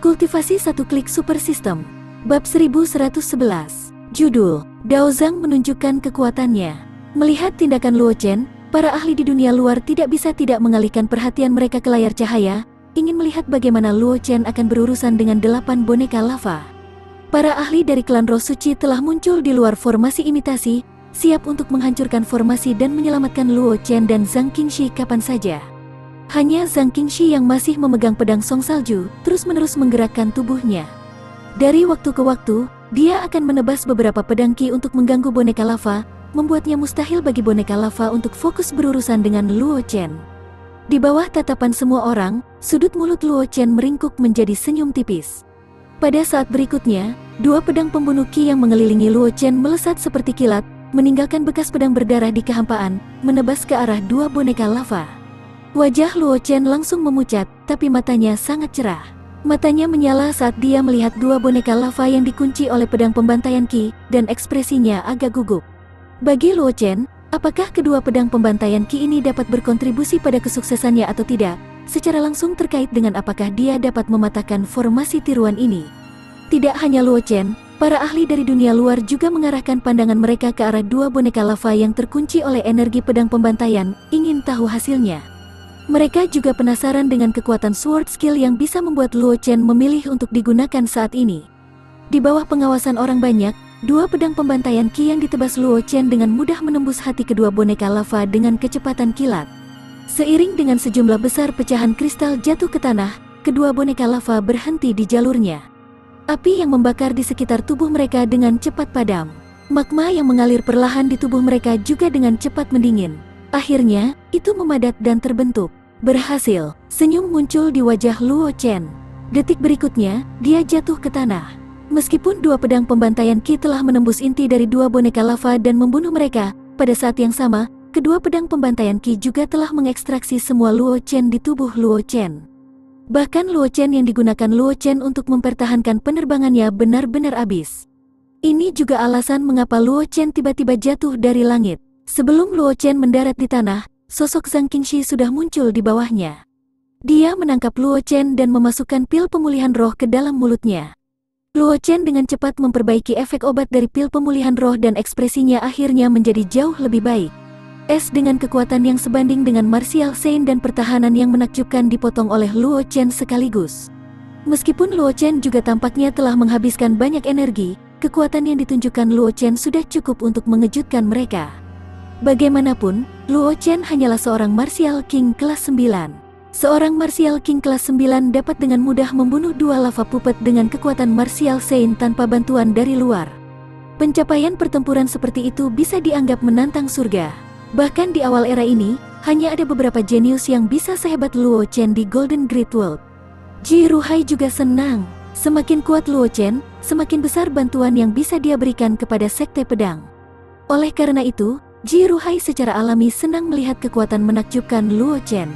Kultivasi satu klik super system. Bab 1111. Judul, Dao Zhang menunjukkan kekuatannya. Melihat tindakan Luo Chen, para ahli di dunia luar tidak bisa tidak mengalihkan perhatian mereka ke layar cahaya, ingin melihat bagaimana Luo Chen akan berurusan dengan 8 boneka lava. Para ahli dari klan Roh Suci telah muncul di luar formasi imitasi, siap untuk menghancurkan formasi dan menyelamatkan Luo Chen dan Zhang Qingxi kapan saja. Hanya Zhang Qingxi yang masih memegang pedang Song Salju, terus-menerus menggerakkan tubuhnya. Dari waktu ke waktu, dia akan menebas beberapa pedang Qi untuk mengganggu boneka lava, membuatnya mustahil bagi boneka lava untuk fokus berurusan dengan Luo Chen. Di bawah tatapan semua orang, sudut mulut Luo Chen meringkuk menjadi senyum tipis. Pada saat berikutnya, 2 pedang pembunuh Qi yang mengelilingi Luo Chen melesat seperti kilat, meninggalkan bekas pedang berdarah di kehampaan, menebas ke arah 2 boneka lava. Wajah Luo Chen langsung memucat, tapi matanya sangat cerah. Matanya menyala saat dia melihat 2 boneka lava yang dikunci oleh pedang pembantaian Qi, dan ekspresinya agak gugup. Bagi Luo Chen, apakah kedua pedang pembantaian Qi ini dapat berkontribusi pada kesuksesannya atau tidak, secara langsung terkait dengan apakah dia dapat mematahkan formasi tiruan ini. Tidak hanya Luo Chen, para ahli dari dunia luar juga mengarahkan pandangan mereka ke arah 2 boneka lava yang terkunci oleh energi pedang pembantaian, ingin tahu hasilnya. Mereka juga penasaran dengan kekuatan sword skill yang bisa membuat Luo Chen memilih untuk digunakan saat ini. Di bawah pengawasan orang banyak, 2 pedang pembantaian Qi yang ditebas Luo Chen dengan mudah menembus hati kedua boneka lava dengan kecepatan kilat. Seiring dengan sejumlah besar pecahan kristal jatuh ke tanah, kedua boneka lava berhenti di jalurnya. Api yang membakar di sekitar tubuh mereka dengan cepat padam. Magma yang mengalir perlahan di tubuh mereka juga dengan cepat mendingin. Akhirnya, itu memadat dan terbentuk. Berhasil, senyum muncul di wajah Luo Chen. Detik berikutnya, dia jatuh ke tanah. Meskipun 2 pedang pembantaian Qi telah menembus inti dari 2 boneka lava dan membunuh mereka, pada saat yang sama, kedua pedang pembantaian Qi juga telah mengekstraksi semua Luo Chen di tubuh Luo Chen. Bahkan Luo Chen yang digunakan Luo Chen untuk mempertahankan penerbangannya benar-benar habis. Ini juga alasan mengapa Luo Chen tiba-tiba jatuh dari langit. Sebelum Luo Chen mendarat di tanah, sosok Zhang Qingxi sudah muncul di bawahnya. Dia menangkap Luo Chen dan memasukkan pil pemulihan roh ke dalam mulutnya. Luo Chen dengan cepat memperbaiki efek obat dari pil pemulihan roh dan ekspresinya akhirnya menjadi jauh lebih baik. Es dengan kekuatan yang sebanding dengan martial Sein dan pertahanan yang menakjubkan dipotong oleh Luo Chen sekaligus. Meskipun Luo Chen juga tampaknya telah menghabiskan banyak energi, kekuatan yang ditunjukkan Luo Chen sudah cukup untuk mengejutkan mereka. Bagaimanapun, Luo Chen hanyalah seorang martial king kelas 9. Seorang martial king kelas 9 dapat dengan mudah membunuh 2 lava puppet dengan kekuatan martial Sein tanpa bantuan dari luar. Pencapaian pertempuran seperti itu bisa dianggap menantang surga. Bahkan di awal era ini, hanya ada beberapa jenius yang bisa sehebat Luo Chen di Golden Great World. Ji Ruhai juga senang. Semakin kuat Luo Chen, semakin besar bantuan yang bisa dia berikan kepada sekte pedang. Oleh karena itu, Ji Ruhai secara alami senang melihat kekuatan menakjubkan Luo Chen.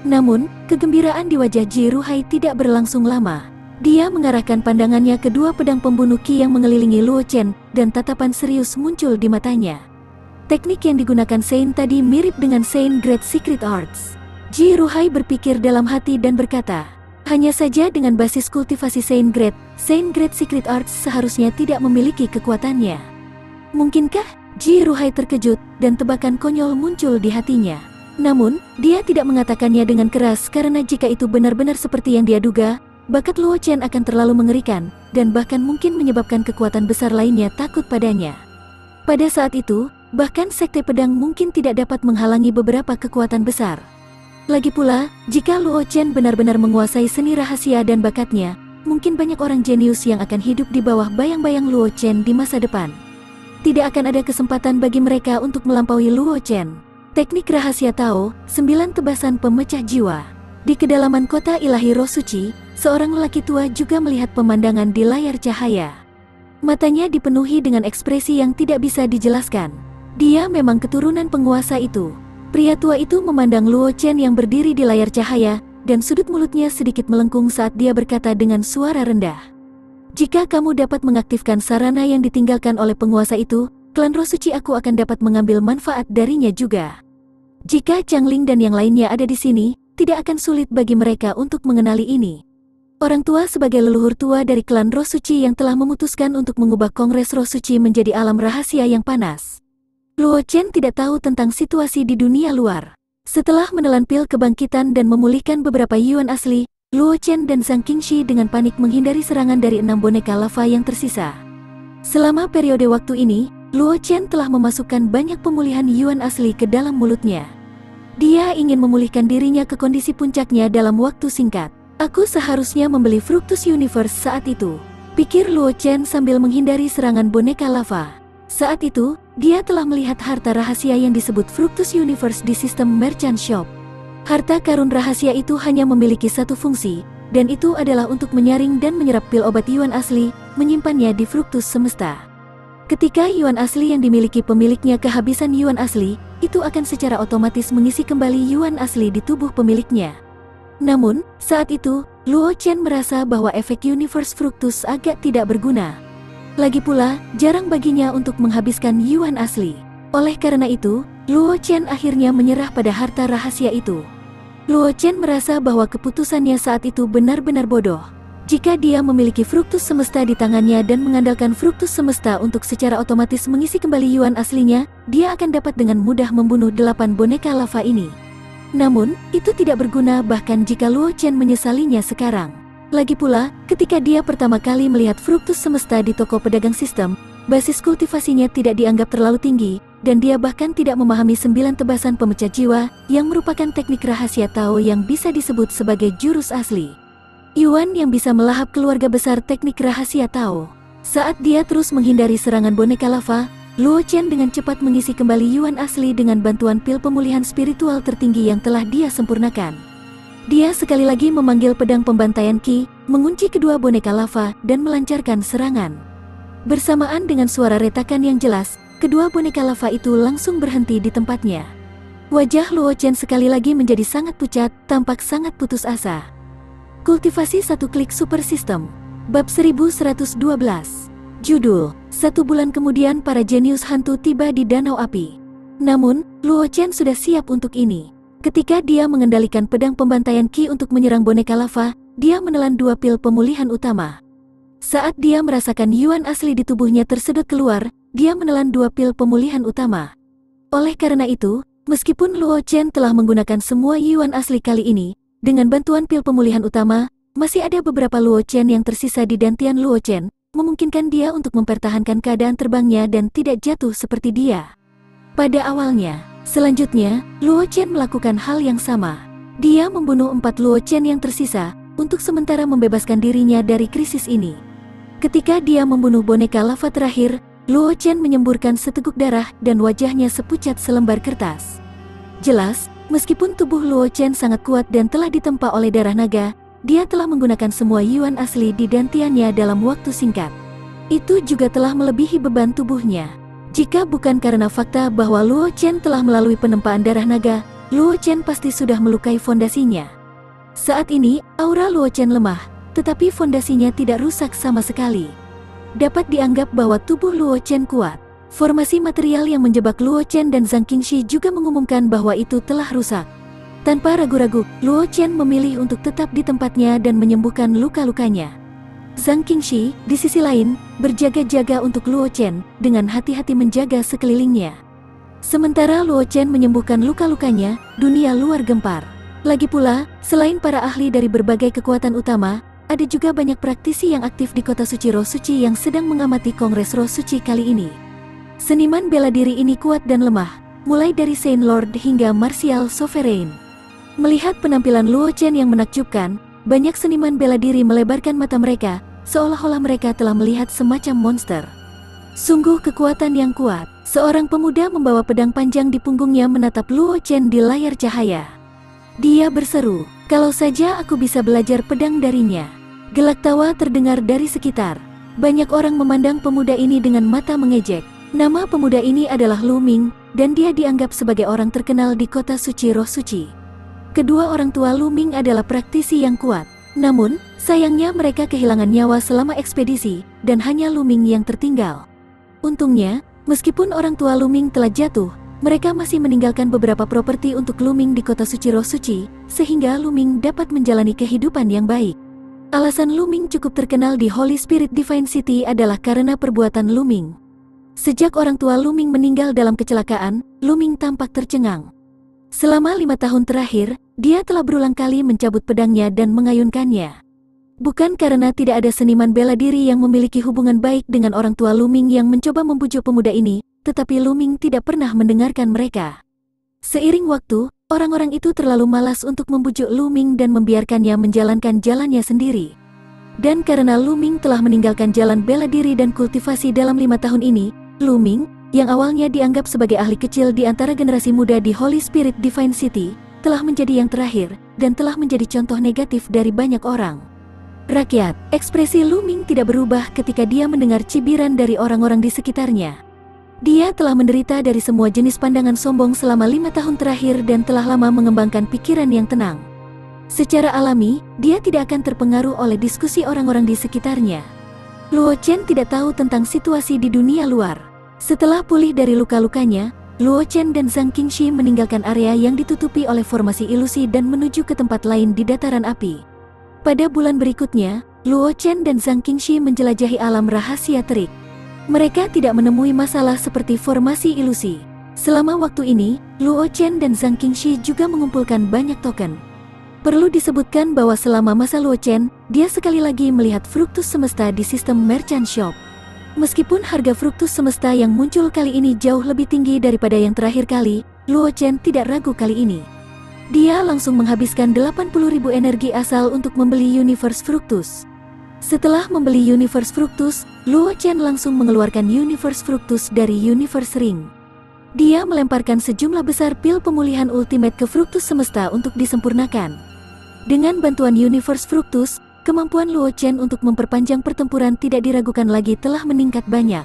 Namun, kegembiraan di wajah Ji Ruhai tidak berlangsung lama. Dia mengarahkan pandangannya ke 2 pedang pembunuh Qi yang mengelilingi Luo Chen, dan tatapan serius muncul di matanya. Teknik yang digunakan Sein tadi mirip dengan Sein Great Secret Arts. Ji Ruhai berpikir dalam hati dan berkata, hanya saja dengan basis kultivasi Sein Great Secret Arts seharusnya tidak memiliki kekuatannya. Mungkinkah? Ji Ruhai terkejut, dan tebakan konyol muncul di hatinya. Namun, dia tidak mengatakannya dengan keras karena jika itu benar-benar seperti yang dia duga, bakat Luo Chen akan terlalu mengerikan, dan bahkan mungkin menyebabkan kekuatan besar lainnya takut padanya. Pada saat itu, bahkan sekte pedang mungkin tidak dapat menghalangi beberapa kekuatan besar. Lagi pula, jika Luo Chen benar-benar menguasai seni rahasia dan bakatnya, mungkin banyak orang jenius yang akan hidup di bawah bayang-bayang Luo Chen di masa depan. Tidak akan ada kesempatan bagi mereka untuk melampaui Luo Chen. Teknik rahasia Tao, 9 tebasan pemecah jiwa. Di kedalaman kota ilahi Roh Suci, seorang lelaki tua juga melihat pemandangan di layar cahaya. Matanya dipenuhi dengan ekspresi yang tidak bisa dijelaskan. Dia memang keturunan penguasa itu. Pria tua itu memandang Luo Chen yang berdiri di layar cahaya, dan sudut mulutnya sedikit melengkung saat dia berkata dengan suara rendah. Jika kamu dapat mengaktifkan sarana yang ditinggalkan oleh penguasa itu, klan Roh Suci aku akan dapat mengambil manfaat darinya juga. Jika Chang Ling dan yang lainnya ada di sini, tidak akan sulit bagi mereka untuk mengenali ini. Orang tua sebagai leluhur tua dari klan Roh Suci yang telah memutuskan untuk mengubah Kongres Roh Suci menjadi alam rahasia yang panas. Luo Chen tidak tahu tentang situasi di dunia luar. Setelah menelan pil kebangkitan dan memulihkan beberapa yuan asli, Luo Chen dan Zhang Qingxi dengan panik menghindari serangan dari 6 boneka lava yang tersisa. Selama periode waktu ini, Luo Chen telah memasukkan banyak pemulihan yuan asli ke dalam mulutnya. Dia ingin memulihkan dirinya ke kondisi puncaknya dalam waktu singkat. Aku seharusnya membeli Fructus Universe saat itu, pikir Luo Chen sambil menghindari serangan boneka lava. Saat itu, dia telah melihat harta rahasia yang disebut Fructus Universe di sistem Merchant Shop. Harta karun rahasia itu hanya memiliki satu fungsi, dan itu adalah untuk menyaring dan menyerap pil obat yuan asli, menyimpannya di Fructus Semesta. Ketika yuan asli yang dimiliki pemiliknya kehabisan yuan asli, itu akan secara otomatis mengisi kembali yuan asli di tubuh pemiliknya. Namun, saat itu, Luo Chen merasa bahwa efek Universe Fructus agak tidak berguna. Lagi pula, jarang baginya untuk menghabiskan yuan asli. Oleh karena itu, Luo Chen akhirnya menyerah pada harta rahasia itu. Luo Chen merasa bahwa keputusannya saat itu benar-benar bodoh. Jika dia memiliki Fructus Semesta di tangannya dan mengandalkan Fructus Semesta untuk secara otomatis mengisi kembali yuan aslinya, dia akan dapat dengan mudah membunuh 8 boneka lava ini. Namun, itu tidak berguna bahkan jika Luo Chen menyesalinya sekarang. Lagi pula, ketika dia pertama kali melihat Fructus Semesta di toko pedagang sistem, basis kultivasinya tidak dianggap terlalu tinggi, dan dia bahkan tidak memahami 9 tebasan pemecah jiwa, yang merupakan teknik rahasia Tao yang bisa disebut sebagai jurus asli. Yuan yang bisa melahap keluarga besar teknik rahasia Tao. Saat dia terus menghindari serangan boneka lava, Luo Chen dengan cepat mengisi kembali yuan asli dengan bantuan pil pemulihan spiritual tertinggi yang telah dia sempurnakan. Dia sekali lagi memanggil pedang pembantaian Qi, mengunci kedua boneka lava, dan melancarkan serangan. Bersamaan dengan suara retakan yang jelas, kedua boneka lava itu langsung berhenti di tempatnya. Wajah Luo Chen sekali lagi menjadi sangat pucat, tampak sangat putus asa. Kultivasi satu klik super system. Bab 1112. Judul, 1 bulan kemudian para jenius hantu tiba di Danau Api. Namun, Luo Chen sudah siap untuk ini. Ketika dia mengendalikan pedang pembantaian Qi untuk menyerang boneka lava, dia menelan 2 pil pemulihan utama. Saat dia merasakan yuan asli di tubuhnya tersedot keluar, dia menelan 2 pil pemulihan utama. Oleh karena itu, meskipun Luo Chen telah menggunakan semua yuan asli kali ini, dengan bantuan pil pemulihan utama, masih ada beberapa Luo Chen yang tersisa di dantian Luo Chen, memungkinkan dia untuk mempertahankan keadaan terbangnya dan tidak jatuh seperti dia pada awalnya. Selanjutnya, Luo Chen melakukan hal yang sama. Dia membunuh 4 Luo Chen yang tersisa, untuk sementara membebaskan dirinya dari krisis ini. Ketika dia membunuh boneka lava terakhir, Luo Chen menyemburkan seteguk darah dan wajahnya sepucat selembar kertas. Jelas, meskipun tubuh Luo Chen sangat kuat dan telah ditempa oleh darah naga, dia telah menggunakan semua yuan asli di dantiannya dalam waktu singkat. Itu juga telah melebihi beban tubuhnya. Jika bukan karena fakta bahwa Luo Chen telah melalui penempaan darah naga, Luo Chen pasti sudah melukai fondasinya. Saat ini, aura Luo Chen lemah, tetapi fondasinya tidak rusak sama sekali. Dapat dianggap bahwa tubuh Luo Chen kuat. Formasi material yang menjebak Luo Chen dan Zhang Qingxi juga mengumumkan bahwa itu telah rusak. Tanpa ragu-ragu, Luo Chen memilih untuk tetap di tempatnya dan menyembuhkan luka-lukanya. Zhang Qingxi, di sisi lain, berjaga-jaga untuk Luo Chen, dengan hati-hati menjaga sekelilingnya. Sementara Luo Chen menyembuhkan luka-lukanya, dunia luar gempar. Lagi pula, selain para ahli dari berbagai kekuatan utama, ada juga banyak praktisi yang aktif di kota suci Roh Suci yang sedang mengamati Kongres Roh Suci kali ini. Seniman bela diri ini kuat dan lemah, mulai dari Saint Lord hingga Martial Sovereign. Melihat penampilan Luo Chen yang menakjubkan, banyak seniman bela diri melebarkan mata mereka, seolah-olah mereka telah melihat semacam monster. Sungguh kekuatan yang kuat. Seorang pemuda membawa pedang panjang di punggungnya menatap Luo Chen di layar cahaya. Dia berseru, "Kalau saja aku bisa belajar pedang darinya." Gelak tawa terdengar dari sekitar. Banyak orang memandang pemuda ini dengan mata mengejek. Nama pemuda ini adalah Lu Ming, dan dia dianggap sebagai orang terkenal di kota suci Roh Suci. Kedua orang tua Lu Ming adalah praktisi yang kuat. Namun, sayangnya mereka kehilangan nyawa selama ekspedisi, dan hanya Lu Ming yang tertinggal. Untungnya, meskipun orang tua Lu Ming telah jatuh, mereka masih meninggalkan beberapa properti untuk Lu Ming di kota suci Roh Suci, sehingga Lu Ming dapat menjalani kehidupan yang baik. Alasan Lu Ming cukup terkenal di Holy Spirit Divine City adalah karena perbuatan Lu Ming. Sejak orang tua Lu Ming meninggal dalam kecelakaan, Lu Ming tampak tercengang. Selama 5 tahun terakhir, dia telah berulang kali mencabut pedangnya dan mengayunkannya. Bukan karena tidak ada seniman bela diri yang memiliki hubungan baik dengan orang tua Lu Ming yang mencoba membujuk pemuda ini, tetapi Lu Ming tidak pernah mendengarkan mereka. Seiring waktu, orang-orang itu terlalu malas untuk membujuk Lu Ming dan membiarkannya menjalankan jalannya sendiri. Dan karena Lu Ming telah meninggalkan jalan bela diri dan kultivasi dalam 5 tahun ini, Lu Ming, yang awalnya dianggap sebagai ahli kecil di antara generasi muda di Holy Spirit Divine City, telah menjadi yang terakhir, dan telah menjadi contoh negatif dari banyak orang. Rakyat, ekspresi Lu Ming tidak berubah ketika dia mendengar cibiran dari orang-orang di sekitarnya. Dia telah menderita dari semua jenis pandangan sombong selama 5 tahun terakhir dan telah lama mengembangkan pikiran yang tenang. Secara alami, dia tidak akan terpengaruh oleh diskusi orang-orang di sekitarnya. Luo Chen tidak tahu tentang situasi di dunia luar. Setelah pulih dari luka-lukanya, Luo Chen dan Zhang Qingxi meninggalkan area yang ditutupi oleh formasi ilusi dan menuju ke tempat lain di dataran api. Pada bulan berikutnya, Luo Chen dan Zhang Qingxi menjelajahi alam rahasia terik. Mereka tidak menemui masalah seperti formasi ilusi. Selama waktu ini, Luo Chen dan Zhang Qingxi juga mengumpulkan banyak token. Perlu disebutkan bahwa selama masa Luo Chen, dia sekali lagi melihat Fructus Semesta di sistem Merchant Shop. Meskipun harga Fructus Semesta yang muncul kali ini jauh lebih tinggi daripada yang terakhir kali, Luo Chen tidak ragu kali ini. Dia langsung menghabiskan 80.000 energi asal untuk membeli Universe Fructus. Setelah membeli Universe Fructus, Luo Chen langsung mengeluarkan Universe Fructus dari Universe Ring. Dia melemparkan sejumlah besar pil pemulihan ultimate ke Fructus Semesta untuk disempurnakan. Dengan bantuan Universe Fructus, kemampuan Luo Chen untuk memperpanjang pertempuran tidak diragukan lagi telah meningkat banyak.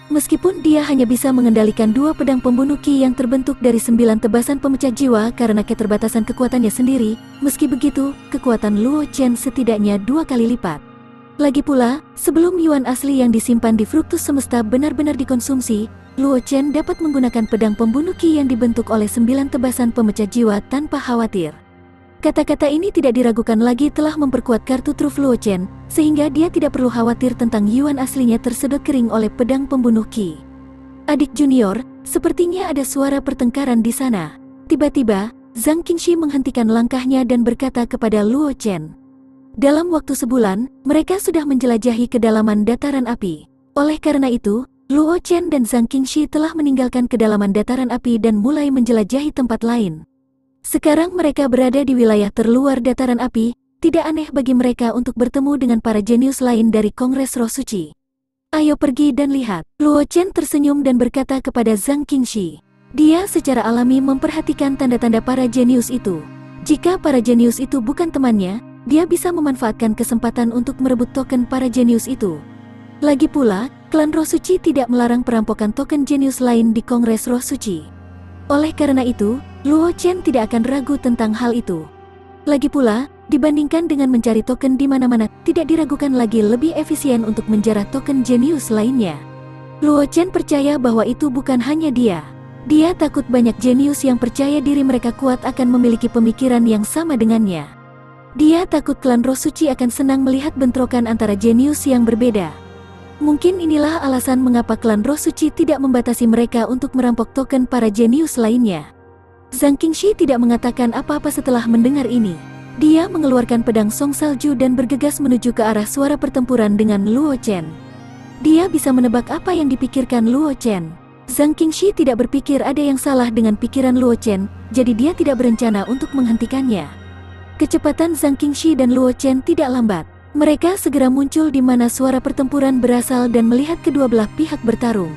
Meskipun dia hanya bisa mengendalikan 2 pedang pembunuh Qi yang terbentuk dari 9 tebasan pemecah jiwa karena keterbatasan kekuatannya sendiri, meski begitu, kekuatan Luo Chen setidaknya 2 kali lipat. Lagi pula, sebelum yuan asli yang disimpan di Fructus Semesta benar-benar dikonsumsi, Luo Chen dapat menggunakan pedang pembunuh Qi yang dibentuk oleh 9 tebasan pemecah jiwa tanpa khawatir. Kata-kata ini tidak diragukan lagi telah memperkuat kartu truf Luo Chen, sehingga dia tidak perlu khawatir tentang yuan aslinya tersedot kering oleh pedang pembunuh Qi. Adik junior, sepertinya ada suara pertengkaran di sana. Tiba-tiba, Zhang Qingxi menghentikan langkahnya dan berkata kepada Luo Chen. Dalam waktu sebulan, mereka sudah menjelajahi kedalaman dataran api. Oleh karena itu, Luo Chen dan Zhang Qingxi telah meninggalkan kedalaman dataran api dan mulai menjelajahi tempat lain. Sekarang mereka berada di wilayah terluar dataran api, tidak aneh bagi mereka untuk bertemu dengan para jenius lain dari Kongres Roh Suci. Ayo pergi dan lihat. Luo Chen tersenyum dan berkata kepada Zhang Qingxi. Dia secara alami memperhatikan tanda-tanda para jenius itu. Jika para jenius itu bukan temannya, dia bisa memanfaatkan kesempatan untuk merebut token para jenius itu. Lagi pula, klan Roh Suci tidak melarang perampokan token jenius lain di Kongres Roh Suci. Oleh karena itu, Luo Chen tidak akan ragu tentang hal itu. Lagi pula, dibandingkan dengan mencari token di mana-mana, tidak diragukan lagi lebih efisien untuk menjarah token jenius lainnya. Luo Chen percaya bahwa itu bukan hanya dia. Dia takut banyak jenius yang percaya diri mereka kuat akan memiliki pemikiran yang sama dengannya. Dia takut klan Roh Suci akan senang melihat bentrokan antara jenius yang berbeda. Mungkin inilah alasan mengapa klan Roh Suci tidak membatasi mereka untuk merampok token para jenius lainnya. Zhang Qingxi tidak mengatakan apa-apa setelah mendengar ini. Dia mengeluarkan pedang Song Salju dan bergegas menuju ke arah suara pertempuran dengan Luo Chen. Dia bisa menebak apa yang dipikirkan Luo Chen. Zhang Qingxi tidak berpikir ada yang salah dengan pikiran Luo Chen, jadi dia tidak berencana untuk menghentikannya. Kecepatan Zhang Qingxi dan Luo Chen tidak lambat. Mereka segera muncul di mana suara pertempuran berasal dan melihat kedua belah pihak bertarung.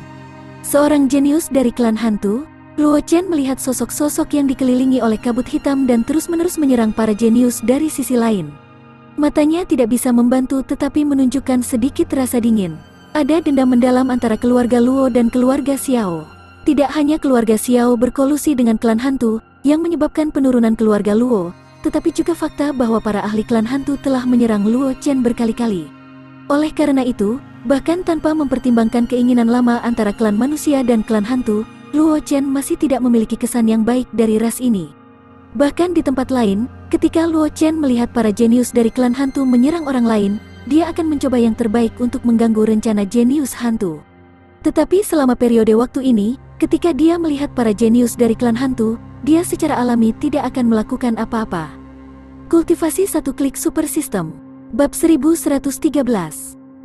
Seorang jenius dari klan hantu, Luo Chen melihat sosok-sosok yang dikelilingi oleh kabut hitam dan terus-menerus menyerang para jenius dari sisi lain. Matanya tidak bisa membantu tetapi menunjukkan sedikit rasa dingin. Ada dendam mendalam antara keluarga Luo dan keluarga Xiao. Tidak hanya keluarga Xiao berkolusi dengan klan hantu, yang menyebabkan penurunan keluarga Luo, tetapi juga fakta bahwa para ahli klan hantu telah menyerang Luo Chen berkali-kali. Oleh karena itu, bahkan tanpa mempertimbangkan keinginan lama antara klan manusia dan klan hantu, Luo Chen masih tidak memiliki kesan yang baik dari ras ini. Bahkan di tempat lain, ketika Luo Chen melihat para jenius dari klan hantu menyerang orang lain, dia akan mencoba yang terbaik untuk mengganggu rencana jenius hantu. Tetapi selama periode waktu ini, ketika dia melihat para jenius dari klan hantu, dia secara alami tidak akan melakukan apa-apa. Kultivasi satu klik super system. Bab 1113.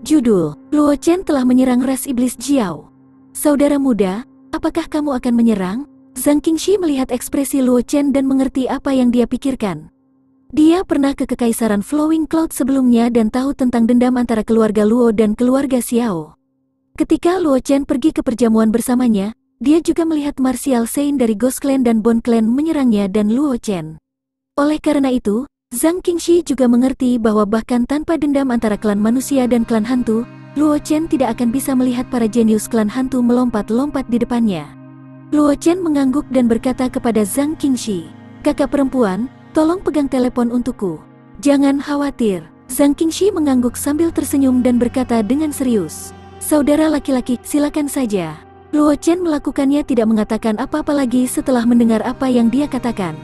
Judul, Luo Chen telah menyerang ras iblis Jiao. Saudara muda, apakah kamu akan menyerang? Zhang Qingxi melihat ekspresi Luo Chen dan mengerti apa yang dia pikirkan. Dia pernah ke Kekaisaran Flowing Cloud sebelumnya dan tahu tentang dendam antara keluarga Luo dan keluarga Xiao. Ketika Luo Chen pergi ke perjamuan bersamanya, dia juga melihat Martial Saint dari Ghost Clan dan Bone Clan menyerangnya dan Luo Chen. Oleh karena itu, Zhang Qingxi juga mengerti bahwa bahkan tanpa dendam antara klan manusia dan klan hantu, Luo Chen tidak akan bisa melihat para jenius klan hantu melompat-lompat di depannya. Luo Chen mengangguk dan berkata kepada Zhang Qingxi, "Kakak perempuan, tolong pegang telepon untukku." "Jangan khawatir." Zhang Qingxi mengangguk sambil tersenyum dan berkata dengan serius, "Saudara laki-laki, silakan saja." Luo Chen melakukannya tidak mengatakan apa-apa lagi setelah mendengar apa yang dia katakan.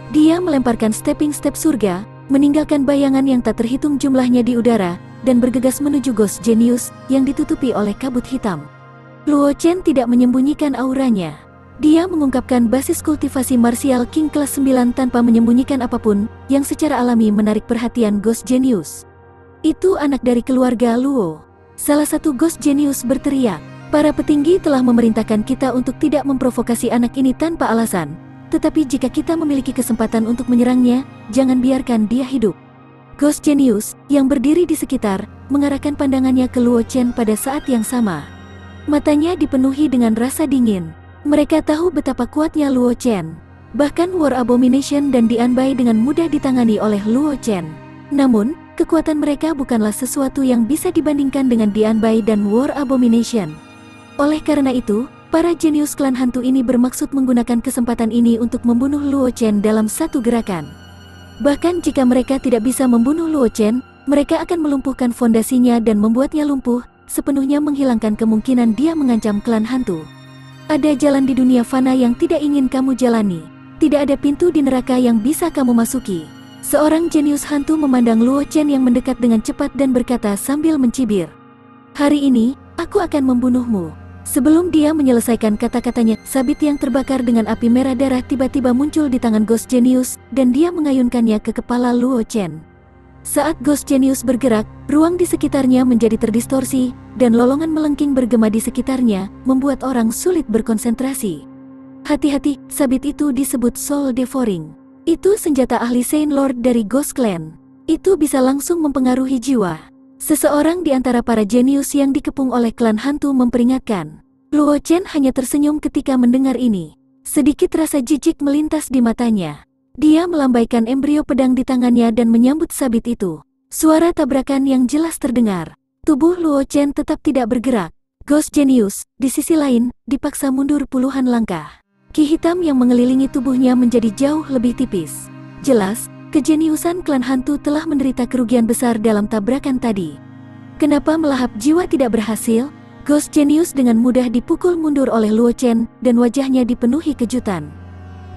Dia melemparkan stepping step surga, meninggalkan bayangan yang tak terhitung jumlahnya di udara, dan bergegas menuju Ghost Genius yang ditutupi oleh kabut hitam. Luo Chen tidak menyembunyikan auranya. Dia mengungkapkan basis kultivasi Martial King kelas 9 tanpa menyembunyikan apapun, yang secara alami menarik perhatian Ghost Genius. "Itu anak dari keluarga Luo." Salah satu Ghost Genius berteriak, "Para petinggi telah memerintahkan kita untuk tidak memprovokasi anak ini tanpa alasan. Tetapi jika kita memiliki kesempatan untuk menyerangnya, jangan biarkan dia hidup." Ghost Genius, yang berdiri di sekitar, mengarahkan pandangannya ke Luo Chen pada saat yang sama. Matanya dipenuhi dengan rasa dingin. Mereka tahu betapa kuatnya Luo Chen. Bahkan War Abomination dan Dianbai dengan mudah ditangani oleh Luo Chen. Namun, kekuatan mereka bukanlah sesuatu yang bisa dibandingkan dengan Dianbai dan War Abomination. Oleh karena itu, para jenius klan hantu ini bermaksud menggunakan kesempatan ini untuk membunuh Luo Chen dalam satu gerakan. Bahkan jika mereka tidak bisa membunuh Luo Chen, mereka akan melumpuhkan fondasinya dan membuatnya lumpuh, sepenuhnya menghilangkan kemungkinan dia mengancam klan hantu. Ada jalan di dunia fana yang tidak ingin kamu jalani. Tidak ada pintu di neraka yang bisa kamu masuki. Seorang jenius hantu memandang Luo Chen yang mendekat dengan cepat dan berkata sambil mencibir, "Hari ini, aku akan membunuhmu." Sebelum dia menyelesaikan kata-katanya, sabit yang terbakar dengan api merah darah tiba-tiba muncul di tangan Ghost Genius, dan dia mengayunkannya ke kepala Luo Chen. Saat Ghost Genius bergerak, ruang di sekitarnya menjadi terdistorsi, dan lolongan melengking bergema di sekitarnya, membuat orang sulit berkonsentrasi. Hati-hati, sabit itu disebut Soul Devouring. Itu senjata ahli Saint Lord dari Ghost Clan. Itu bisa langsung mempengaruhi jiwa. Seseorang di antara para jenius yang dikepung oleh klan hantu memperingatkan. Luo Chen hanya tersenyum ketika mendengar ini. Sedikit rasa jijik melintas di matanya. Dia melambaikan embrio pedang di tangannya dan menyambut sabit itu. Suara tabrakan yang jelas terdengar. Tubuh Luo Chen tetap tidak bergerak. Ghost Genius, di sisi lain, dipaksa mundur puluhan langkah. Ki hitam yang mengelilingi tubuhnya menjadi jauh lebih tipis. Jelas, kejeniusan klan hantu telah menderita kerugian besar dalam tabrakan tadi. Kenapa melahap jiwa tidak berhasil? Ghost Genius dengan mudah dipukul mundur oleh Luo Chen dan wajahnya dipenuhi kejutan.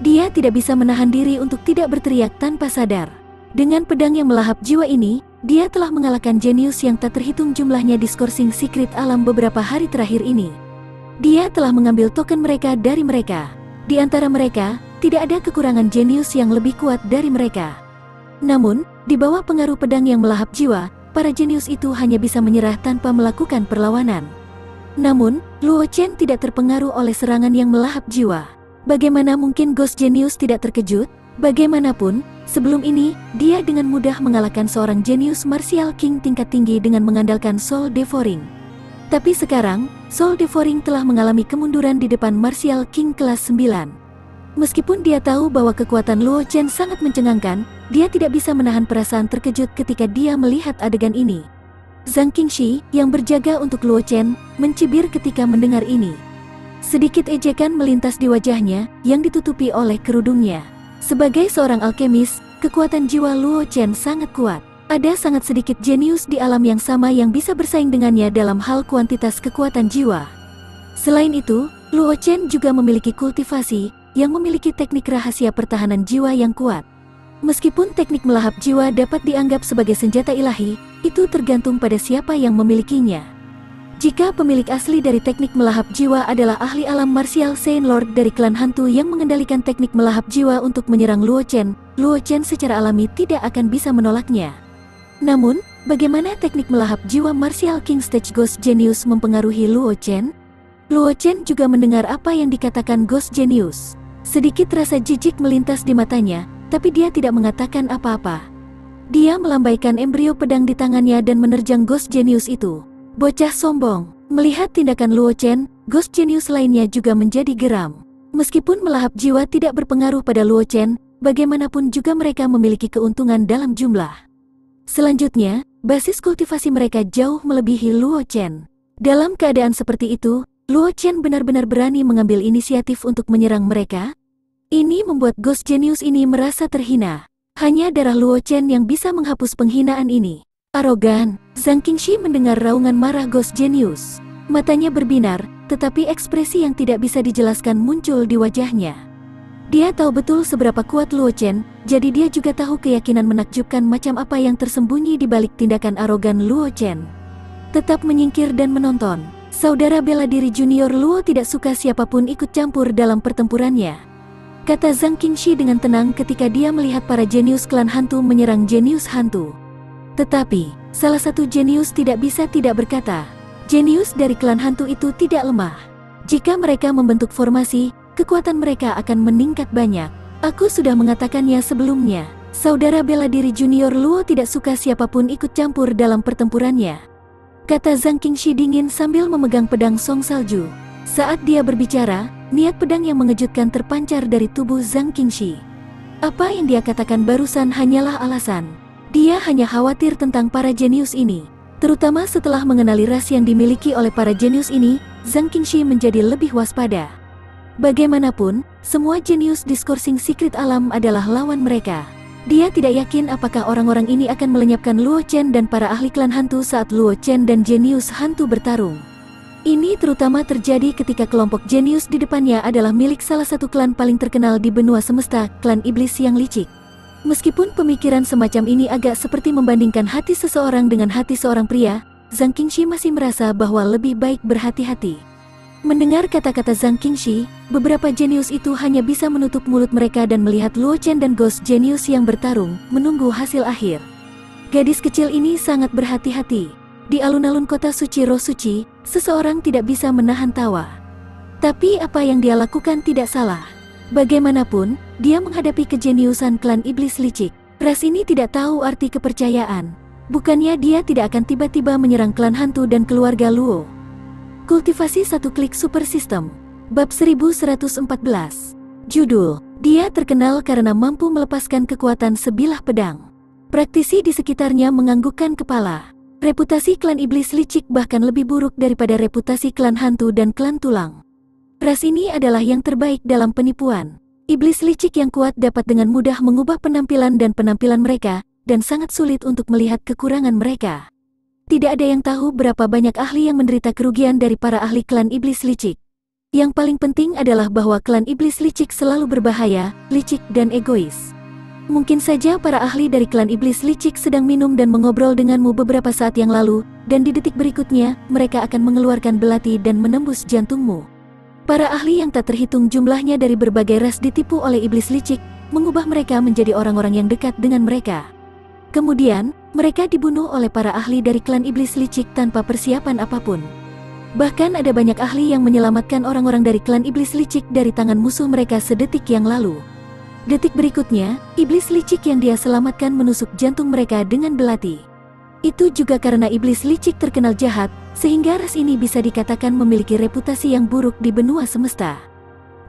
Dia tidak bisa menahan diri untuk tidak berteriak tanpa sadar. Dengan pedang yang melahap jiwa ini, dia telah mengalahkan jenius yang tak terhitung jumlahnya di Scourging Secret Alam beberapa hari terakhir ini. Dia telah mengambil token mereka dari mereka. Di antara mereka, tidak ada kekurangan jenius yang lebih kuat dari mereka. Namun, di bawah pengaruh pedang yang melahap jiwa, para jenius itu hanya bisa menyerah tanpa melakukan perlawanan. Namun, Luo Chen tidak terpengaruh oleh serangan yang melahap jiwa. Bagaimana mungkin Ghost Genius tidak terkejut? Bagaimanapun, sebelum ini, dia dengan mudah mengalahkan seorang jenius Martial King tingkat tinggi dengan mengandalkan Soul Devouring. Tapi sekarang, Soul Devouring telah mengalami kemunduran di depan Martial King kelas 9. Meskipun dia tahu bahwa kekuatan Luo Chen sangat mencengangkan, dia tidak bisa menahan perasaan terkejut ketika dia melihat adegan ini. Zhang Qingxi, yang berjaga untuk Luo Chen, mencibir ketika mendengar ini. Sedikit ejekan melintas di wajahnya, yang ditutupi oleh kerudungnya. Sebagai seorang alkemis, kekuatan jiwa Luo Chen sangat kuat. Ada sangat sedikit jenius di alam yang sama yang bisa bersaing dengannya dalam hal kuantitas kekuatan jiwa. Selain itu, Luo Chen juga memiliki kultivasi yang memiliki teknik rahasia pertahanan jiwa yang kuat. Meskipun teknik melahap jiwa dapat dianggap sebagai senjata ilahi, itu tergantung pada siapa yang memilikinya. Jika pemilik asli dari teknik melahap jiwa adalah ahli alam martial Saint Lord dari klan hantu yang mengendalikan teknik melahap jiwa untuk menyerang Luo Chen secara alami tidak akan bisa menolaknya. Namun, bagaimana teknik melahap jiwa martial King Stage Ghost Genius mempengaruhi Luo Chen? Luo Chen juga mendengar apa yang dikatakan Ghost Genius. Sedikit rasa jijik melintas di matanya, tapi dia tidak mengatakan apa-apa. Dia melambaikan embrio pedang di tangannya dan menerjang Ghost Genius itu. Bocah sombong. Melihat tindakan Luo Chen, Ghost Genius lainnya juga menjadi geram. Meskipun melahap jiwa tidak berpengaruh pada Luo Chen, bagaimanapun juga mereka memiliki keuntungan dalam jumlah. Selanjutnya, basis kultivasi mereka jauh melebihi Luo Chen. Dalam keadaan seperti itu, Luo Chen benar-benar berani mengambil inisiatif untuk menyerang mereka. Ini membuat Ghost Genius ini merasa terhina. Hanya darah Luo Chen yang bisa menghapus penghinaan ini. Arogan, Zhang Qingxi mendengar raungan marah Ghost Genius. Matanya berbinar, tetapi ekspresi yang tidak bisa dijelaskan muncul di wajahnya. Dia tahu betul seberapa kuat Luo Chen, jadi dia juga tahu keyakinan menakjubkan macam apa yang tersembunyi di balik tindakan arogan Luo Chen. Tetap menyingkir dan menonton. Saudara bela diri junior Luo tidak suka siapapun ikut campur dalam pertempurannya, kata Zhang Qingxi dengan tenang ketika dia melihat para jenius klan hantu menyerang jenius hantu. Tetapi, salah satu jenius tidak bisa tidak berkata, jenius dari klan hantu itu tidak lemah. Jika mereka membentuk formasi, kekuatan mereka akan meningkat banyak. Aku sudah mengatakannya sebelumnya, saudara bela diri junior Luo tidak suka siapapun ikut campur dalam pertempurannya, kata Zhang Qingxi dingin sambil memegang pedang Song Salju. Saat dia berbicara, niat pedang yang mengejutkan terpancar dari tubuh Zhang Qingxi. Apa yang dia katakan barusan hanyalah alasan. Dia hanya khawatir tentang para jenius ini. Terutama setelah mengenali ras yang dimiliki oleh para jenius ini, Zhang Qingxi menjadi lebih waspada. Bagaimanapun, semua jenius Discoursing Secret Alam adalah lawan mereka. Dia tidak yakin apakah orang-orang ini akan melenyapkan Luo Chen dan para ahli klan hantu saat Luo Chen dan jenius hantu bertarung. Ini terutama terjadi ketika kelompok jenius di depannya adalah milik salah satu klan paling terkenal di benua semesta, klan iblis yang licik. Meskipun pemikiran semacam ini agak seperti membandingkan hati seseorang dengan hati seorang pria, Zhang Qingxi masih merasa bahwa lebih baik berhati-hati. Mendengar kata-kata Zhang Qingxi, beberapa jenius itu hanya bisa menutup mulut mereka dan melihat Luo Chen dan Ghost Genius yang bertarung, menunggu hasil akhir. Gadis kecil ini sangat berhati-hati. Di alun-alun kota suci Roh Suci, seseorang tidak bisa menahan tawa. Tapi apa yang dia lakukan tidak salah. Bagaimanapun, dia menghadapi kejeniusan klan iblis licik. Ras ini tidak tahu arti kepercayaan. Bukannya dia tidak akan tiba-tiba menyerang klan hantu dan keluarga Luo. Kultivasi satu klik super system. Bab 1114. Judul, dia terkenal karena mampu melepaskan kekuatan sebilah pedang. Praktisi di sekitarnya menganggukkan kepala. Reputasi klan iblis licik bahkan lebih buruk daripada reputasi klan hantu dan klan tulang. Ras ini adalah yang terbaik dalam penipuan. Iblis licik yang kuat dapat dengan mudah mengubah penampilan dan penampilan mereka, dan sangat sulit untuk melihat kekurangan mereka. Tidak ada yang tahu berapa banyak ahli yang menderita kerugian dari para ahli klan iblis licik. Yang paling penting adalah bahwa klan iblis licik selalu berbahaya, licik dan egois. Mungkin saja para ahli dari klan iblis licik sedang minum dan mengobrol denganmu beberapa saat yang lalu, dan di detik berikutnya, mereka akan mengeluarkan belati dan menembus jantungmu. Para ahli yang tak terhitung jumlahnya dari berbagai ras ditipu oleh iblis licik, mengubah mereka menjadi orang-orang yang dekat dengan mereka. Kemudian, mereka dibunuh oleh para ahli dari klan iblis licik tanpa persiapan apapun. Bahkan ada banyak ahli yang menyelamatkan orang-orang dari klan iblis licik dari tangan musuh mereka sedetik yang lalu. Detik berikutnya, iblis licik yang dia selamatkan menusuk jantung mereka dengan belati. Itu juga karena iblis licik terkenal jahat, sehingga ras ini bisa dikatakan memiliki reputasi yang buruk di benua semesta.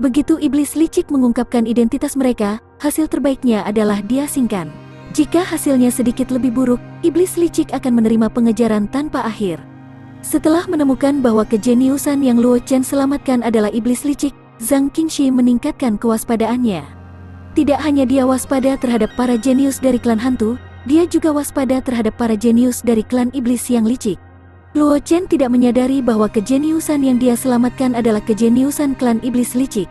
Begitu iblis licik mengungkapkan identitas mereka, hasil terbaiknya adalah diasingkan. Jika hasilnya sedikit lebih buruk, iblis licik akan menerima pengejaran tanpa akhir. Setelah menemukan bahwa kejeniusan yang Luo Chen selamatkan adalah iblis licik, Zhang Qingxi meningkatkan kewaspadaannya. Tidak hanya dia waspada terhadap para jenius dari klan hantu, dia juga waspada terhadap para jenius dari klan iblis yang licik. Luo Chen tidak menyadari bahwa kejeniusan yang dia selamatkan adalah kejeniusan klan iblis licik.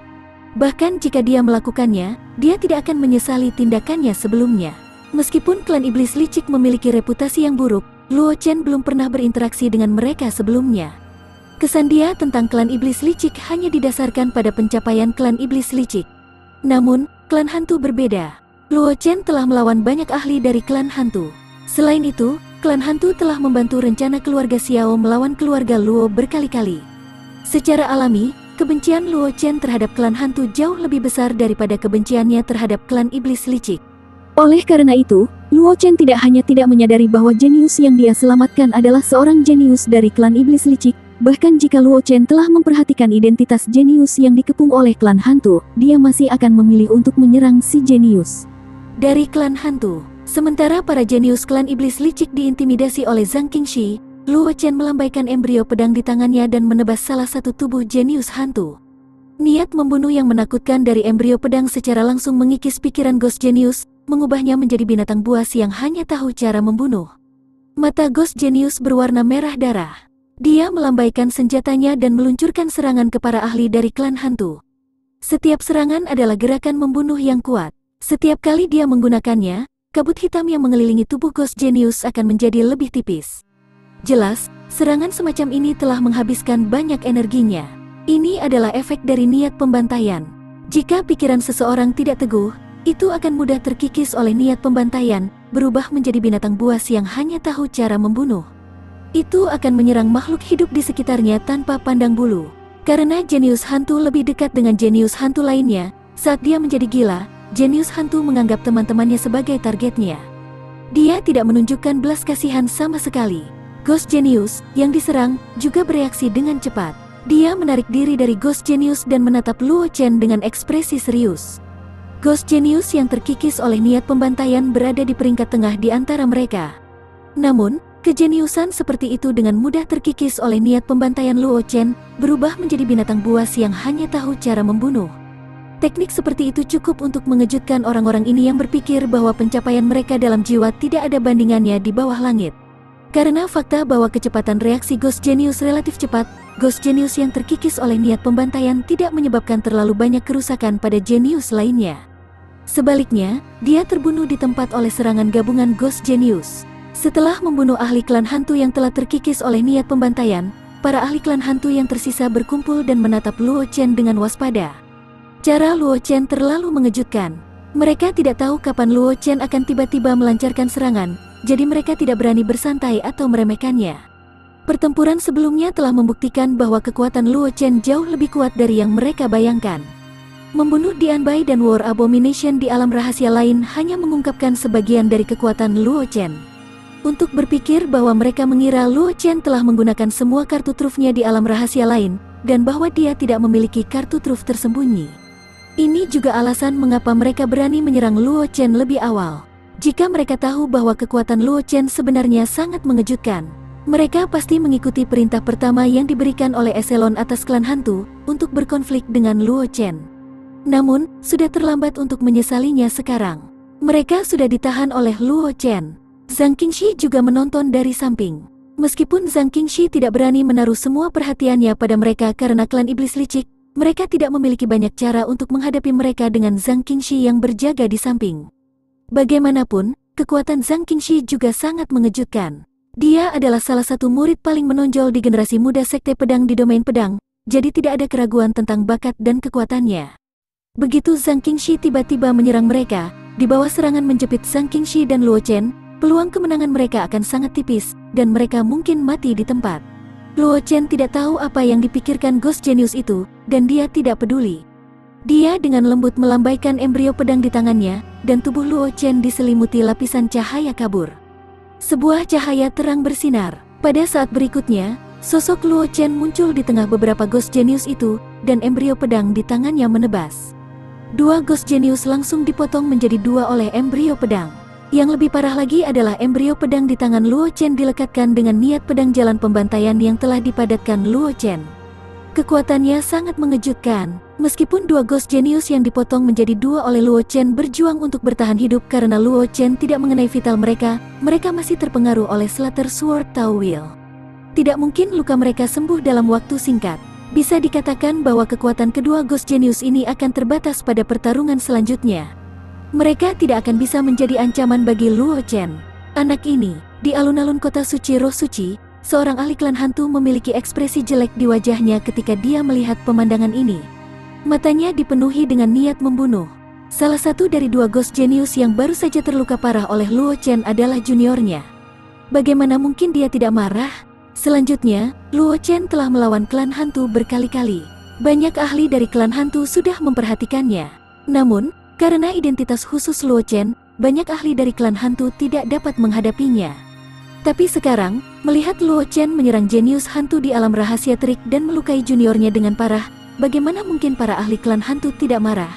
Bahkan jika dia melakukannya, dia tidak akan menyesali tindakannya sebelumnya. Meskipun klan iblis licik memiliki reputasi yang buruk, Luo Chen belum pernah berinteraksi dengan mereka sebelumnya. Kesan dia tentang klan iblis licik hanya didasarkan pada pencapaian klan iblis licik. Namun, klan hantu berbeda. Luo Chen telah melawan banyak ahli dari klan hantu. Selain itu, klan hantu telah membantu rencana keluarga Xiao melawan keluarga Luo berkali-kali. Secara alami, kebencian Luo Chen terhadap klan hantu jauh lebih besar daripada kebenciannya terhadap klan iblis licik. Oleh karena itu, Luo Chen tidak hanya tidak menyadari bahwa jenius yang dia selamatkan adalah seorang jenius dari klan iblis licik, bahkan jika Luo Chen telah memperhatikan identitas jenius yang dikepung oleh klan hantu, dia masih akan memilih untuk menyerang si jenius dari klan hantu. Sementara para jenius klan iblis licik diintimidasi oleh Zhang Qingxi, Luo Chen melambaikan embrio pedang di tangannya dan menebas salah satu tubuh jenius hantu. Niat membunuh yang menakutkan dari embrio pedang secara langsung mengikis pikiran Ghost Genius, mengubahnya menjadi binatang buas yang hanya tahu cara membunuh. Mata Ghost Genius berwarna merah darah. Dia melambaikan senjatanya dan meluncurkan serangan ke para ahli dari klan hantu. Setiap serangan adalah gerakan membunuh yang kuat. Setiap kali dia menggunakannya, kabut hitam yang mengelilingi tubuh Ghost Genius akan menjadi lebih tipis. Jelas, serangan semacam ini telah menghabiskan banyak energinya. Ini adalah efek dari niat pembantaian. Jika pikiran seseorang tidak teguh, itu akan mudah terkikis oleh niat pembantaian, berubah menjadi binatang buas yang hanya tahu cara membunuh. Itu akan menyerang makhluk hidup di sekitarnya tanpa pandang bulu. Karena jenius hantu lebih dekat dengan jenius hantu lainnya, saat dia menjadi gila, jenius hantu menganggap teman-temannya sebagai targetnya. Dia tidak menunjukkan belas kasihan sama sekali. Ghost Genius, yang diserang, juga bereaksi dengan cepat. Dia menarik diri dari Ghost Genius dan menatap Luo Chen dengan ekspresi serius. Ghost Genius yang terkikis oleh niat pembantaian berada di peringkat tengah di antara mereka. Namun, kejeniusan seperti itu dengan mudah terkikis oleh niat pembantaian Luo Chen, berubah menjadi binatang buas yang hanya tahu cara membunuh. Teknik seperti itu cukup untuk mengejutkan orang-orang ini yang berpikir bahwa pencapaian mereka dalam jiwa tidak ada bandingannya di bawah langit. Karena fakta bahwa kecepatan reaksi Ghost Genius relatif cepat, Ghost Genius yang terkikis oleh niat pembantaian tidak menyebabkan terlalu banyak kerusakan pada jenius lainnya. Sebaliknya, dia terbunuh di tempat oleh serangan gabungan Ghost Genius. Setelah membunuh ahli klan hantu yang telah terkikis oleh niat pembantaian, para ahli klan hantu yang tersisa berkumpul dan menatap Luo Chen dengan waspada. Cara Luo Chen terlalu mengejutkan. Mereka tidak tahu kapan Luo Chen akan tiba-tiba melancarkan serangan, jadi mereka tidak berani bersantai atau meremehkannya. Pertempuran sebelumnya telah membuktikan bahwa kekuatan Luo Chen jauh lebih kuat dari yang mereka bayangkan. Membunuh Dianbai dan War Abomination di alam rahasia lain hanya mengungkapkan sebagian dari kekuatan Luo Chen. Untuk berpikir bahwa mereka mengira Luo Chen telah menggunakan semua kartu trufnya di alam rahasia lain, dan bahwa dia tidak memiliki kartu truf tersembunyi. Ini juga alasan mengapa mereka berani menyerang Luo Chen lebih awal. Jika mereka tahu bahwa kekuatan Luo Chen sebenarnya sangat mengejutkan, mereka pasti mengikuti perintah pertama yang diberikan oleh eselon atas klan hantu untuk berkonflik dengan Luo Chen. Namun, sudah terlambat untuk menyesalinya sekarang. Mereka sudah ditahan oleh Luo Chen. Zhang Qingxi juga menonton dari samping. Meskipun Zhang Qingxi tidak berani menaruh semua perhatiannya pada mereka karena klan iblis licik, mereka tidak memiliki banyak cara untuk menghadapi mereka dengan Zhang Qingxi yang berjaga di samping. Bagaimanapun, kekuatan Zhang Qingxi juga sangat mengejutkan. Dia adalah salah satu murid paling menonjol di generasi muda Sekte Pedang di domain pedang, jadi tidak ada keraguan tentang bakat dan kekuatannya. Begitu Zhang Qingxi tiba-tiba menyerang mereka, di bawah serangan menjepit Zhang Qingxi dan Luo Chen, peluang kemenangan mereka akan sangat tipis, dan mereka mungkin mati di tempat. Luo Chen tidak tahu apa yang dipikirkan Ghost Genius itu, dan dia tidak peduli. Dia dengan lembut melambaikan embrio pedang di tangannya, dan tubuh Luo Chen diselimuti lapisan cahaya kabur. Sebuah cahaya terang bersinar. Pada saat berikutnya, sosok Luo Chen muncul di tengah beberapa Ghost Genius itu, dan embrio pedang di tangannya menebas. Dua Ghost Genius langsung dipotong menjadi dua oleh embrio pedang. Yang lebih parah lagi adalah embrio pedang di tangan Luo Chen dilekatkan dengan niat pedang jalan pembantaian yang telah dipadatkan Luo Chen. Kekuatannya sangat mengejutkan. Meskipun dua Ghost Genius yang dipotong menjadi dua oleh Luo Chen berjuang untuk bertahan hidup karena Luo Chen tidak mengenai vital mereka, mereka masih terpengaruh oleh Slaughter Sword Tao Will. Tidak mungkin luka mereka sembuh dalam waktu singkat. Bisa dikatakan bahwa kekuatan kedua Ghost Genius ini akan terbatas pada pertarungan selanjutnya. Mereka tidak akan bisa menjadi ancaman bagi Luo Chen. Anak ini, di alun-alun kota suci Roh Suci, seorang ahli klan hantu memiliki ekspresi jelek di wajahnya ketika dia melihat pemandangan ini. Matanya dipenuhi dengan niat membunuh. Salah satu dari dua Ghost Genius yang baru saja terluka parah oleh Luo Chen adalah juniornya. Bagaimana mungkin dia tidak marah? Selanjutnya, Luo Chen telah melawan klan hantu berkali-kali. Banyak ahli dari klan hantu sudah memperhatikannya. Namun, karena identitas khusus Luo Chen, banyak ahli dari klan hantu tidak dapat menghadapinya. Tapi sekarang, melihat Luo Chen menyerang jenius hantu di alam rahasia terik dan melukai juniornya dengan parah, bagaimana mungkin para ahli klan hantu tidak marah?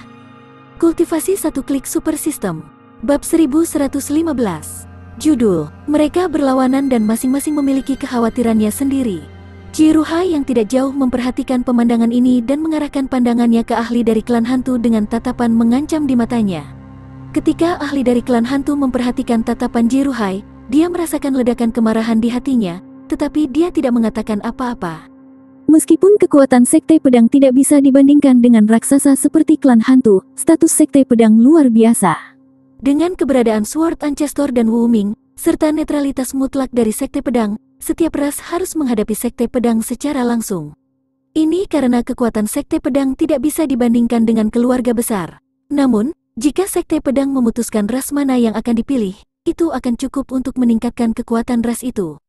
Kultivasi satu klik super system. Bab 1115. Judul, mereka berlawanan dan masing-masing memiliki kekhawatirannya sendiri. Jiruhai yang tidak jauh memperhatikan pemandangan ini dan mengarahkan pandangannya ke ahli dari klan hantu dengan tatapan mengancam di matanya. Ketika ahli dari klan hantu memperhatikan tatapan Jiruhai, dia merasakan ledakan kemarahan di hatinya, tetapi dia tidak mengatakan apa-apa. Meskipun kekuatan Sekte Pedang tidak bisa dibandingkan dengan raksasa seperti klan hantu, status Sekte Pedang luar biasa. Dengan keberadaan Sword Ancestor dan Wu Ming, serta netralitas mutlak dari Sekte Pedang, setiap ras harus menghadapi Sekte Pedang secara langsung. Ini karena kekuatan Sekte Pedang tidak bisa dibandingkan dengan keluarga besar. Namun, jika Sekte Pedang memutuskan ras mana yang akan dipilih, itu akan cukup untuk meningkatkan kekuatan ras itu.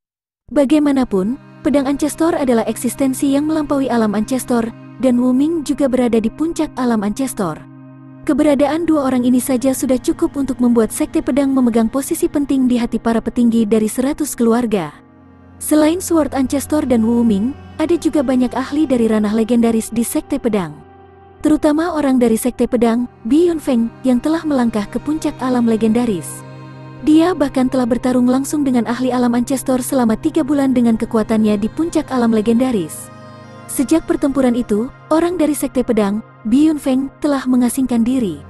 Bagaimanapun, Pedang Ancestor adalah eksistensi yang melampaui alam Ancestor, dan Wu Ming juga berada di puncak alam Ancestor. Keberadaan dua orang ini saja sudah cukup untuk membuat Sekte Pedang memegang posisi penting di hati para petinggi dari 100 keluarga. Selain Sword Ancestor dan Wu Ming, ada juga banyak ahli dari ranah legendaris di Sekte Pedang. Terutama orang dari Sekte Pedang, Bi Yunfeng, yang telah melangkah ke puncak alam legendaris. Dia bahkan telah bertarung langsung dengan ahli alam Ancestor selama 3 bulan dengan kekuatannya di puncak alam legendaris. Sejak pertempuran itu, orang dari Sekte Pedang, Bi Yunfeng, telah mengasingkan diri.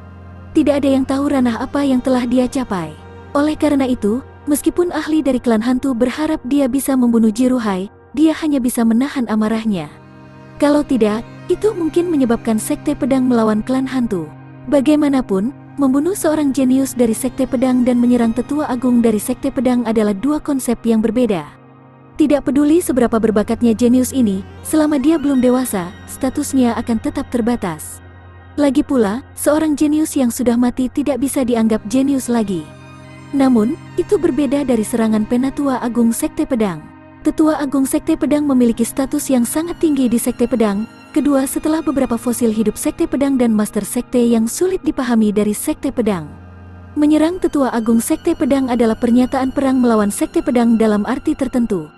Tidak ada yang tahu ranah apa yang telah dia capai. Oleh karena itu, meskipun ahli dari klan hantu berharap dia bisa membunuh Jiruhai, dia hanya bisa menahan amarahnya. Kalau tidak, itu mungkin menyebabkan Sekte Pedang melawan klan hantu. Bagaimanapun, membunuh seorang jenius dari Sekte Pedang dan menyerang tetua agung dari Sekte Pedang adalah dua konsep yang berbeda. Tidak peduli seberapa berbakatnya jenius ini, selama dia belum dewasa, statusnya akan tetap terbatas. Lagi pula, seorang jenius yang sudah mati tidak bisa dianggap jenius lagi. Namun, itu berbeda dari serangan Penatua Agung Sekte Pedang. Tetua Agung Sekte Pedang memiliki status yang sangat tinggi di Sekte Pedang, kedua setelah beberapa fosil hidup Sekte Pedang dan Master Sekte yang sulit dipahami dari Sekte Pedang. Menyerang Tetua Agung Sekte Pedang adalah pernyataan perang melawan Sekte Pedang dalam arti tertentu.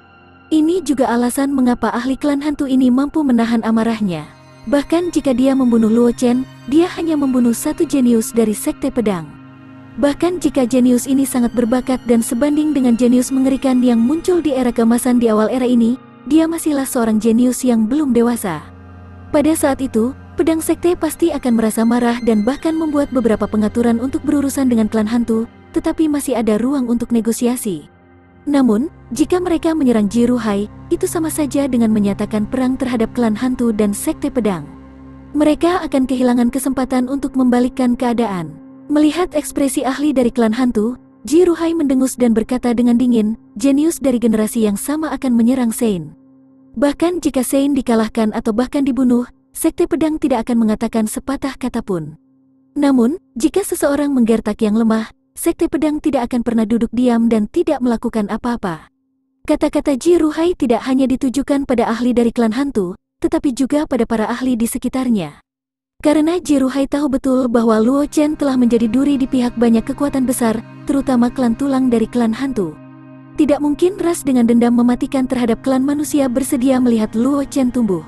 Ini juga alasan mengapa ahli klan hantu ini mampu menahan amarahnya. Bahkan jika dia membunuh Luo Chen, dia hanya membunuh satu jenius dari Sekte Pedang. Bahkan jika jenius ini sangat berbakat dan sebanding dengan jenius mengerikan yang muncul di era keemasan di awal era ini, dia masihlah seorang jenius yang belum dewasa. Pada saat itu, Pedang Sekte pasti akan merasa marah dan bahkan membuat beberapa pengaturan untuk berurusan dengan klan hantu, tetapi masih ada ruang untuk negosiasi. Namun, jika mereka menyerang Jiruhai, itu sama saja dengan menyatakan perang terhadap klan hantu dan Sekte Pedang. Mereka akan kehilangan kesempatan untuk membalikkan keadaan. Melihat ekspresi ahli dari klan hantu, Jiruhai mendengus dan berkata dengan dingin, jenius dari generasi yang sama akan menyerang Sein. Bahkan jika Sein dikalahkan atau bahkan dibunuh, Sekte Pedang tidak akan mengatakan sepatah kata pun. Namun, jika seseorang menggertak yang lemah, Sekte Pedang tidak akan pernah duduk diam dan tidak melakukan apa-apa. Kata-kata Jiruhai tidak hanya ditujukan pada ahli dari klan hantu, tetapi juga pada para ahli di sekitarnya. Karena Jiruhai tahu betul bahwa Luo Chen telah menjadi duri di pihak banyak kekuatan besar, terutama klan tulang dari klan hantu. Tidak mungkin ras dengan dendam mematikan terhadap klan manusia bersedia melihat Luo Chen tumbuh.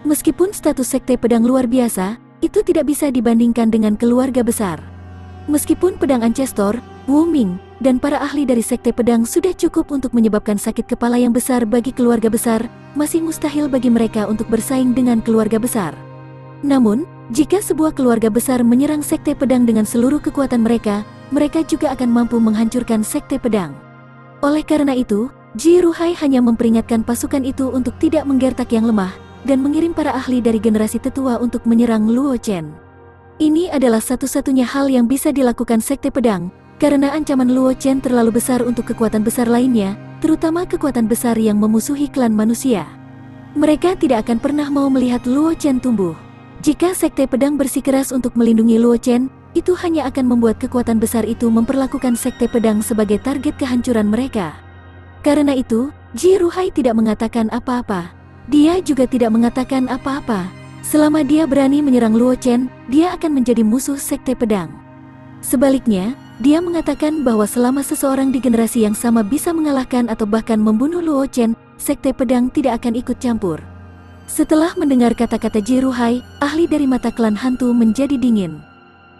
Meskipun status Sekte Pedang luar biasa, itu tidak bisa dibandingkan dengan keluarga besar. Meskipun Pedang Ancestor, Wu Ming, dan para ahli dari Sekte Pedang sudah cukup untuk menyebabkan sakit kepala yang besar bagi keluarga besar, masih mustahil bagi mereka untuk bersaing dengan keluarga besar. Namun, jika sebuah keluarga besar menyerang Sekte Pedang dengan seluruh kekuatan mereka, mereka juga akan mampu menghancurkan Sekte Pedang. Oleh karena itu, Ji Ruhai hanya memperingatkan pasukan itu untuk tidak menggertak yang lemah, dan mengirim para ahli dari generasi tetua untuk menyerang Luo Chen. Ini adalah satu-satunya hal yang bisa dilakukan Sekte Pedang, karena ancaman Luo Chen terlalu besar untuk kekuatan besar lainnya, terutama kekuatan besar yang memusuhi klan manusia. Mereka tidak akan pernah mau melihat Luo Chen tumbuh. Jika Sekte Pedang bersikeras untuk melindungi Luo Chen, itu hanya akan membuat kekuatan besar itu memperlakukan Sekte Pedang sebagai target kehancuran mereka. Karena itu, Ji Ruhai tidak mengatakan apa-apa. Dia juga tidak mengatakan apa-apa. Selama dia berani menyerang Luo Chen, dia akan menjadi musuh Sekte Pedang. Sebaliknya, dia mengatakan bahwa selama seseorang di generasi yang sama bisa mengalahkan atau bahkan membunuh Luo Chen, Sekte Pedang tidak akan ikut campur. Setelah mendengar kata-kata Ji Ruhai, ahli dari mata klan hantu menjadi dingin.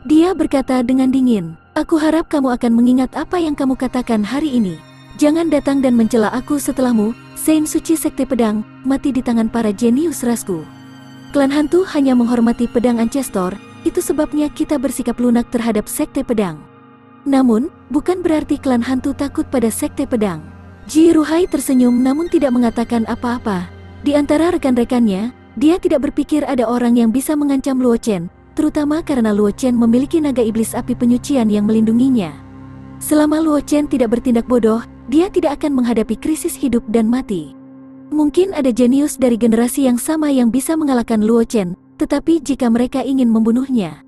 Dia berkata dengan dingin, "Aku harap kamu akan mengingat apa yang kamu katakan hari ini. Jangan datang dan mencela aku setelahmu, Sein Suci Sekte Pedang, mati di tangan para jenius rasku." Klan hantu hanya menghormati pedang Ancestor, itu sebabnya kita bersikap lunak terhadap Sekte Pedang. Namun, bukan berarti klan hantu takut pada Sekte Pedang. Ji Ruhai tersenyum namun tidak mengatakan apa-apa. Di antara rekan-rekannya, dia tidak berpikir ada orang yang bisa mengancam Luo Chen, terutama karena Luo Chen memiliki naga iblis api penyucian yang melindunginya. Selama Luo Chen tidak bertindak bodoh, dia tidak akan menghadapi krisis hidup dan mati. Mungkin ada jenius dari generasi yang sama yang bisa mengalahkan Luo Chen, tetapi jika mereka ingin membunuhnya,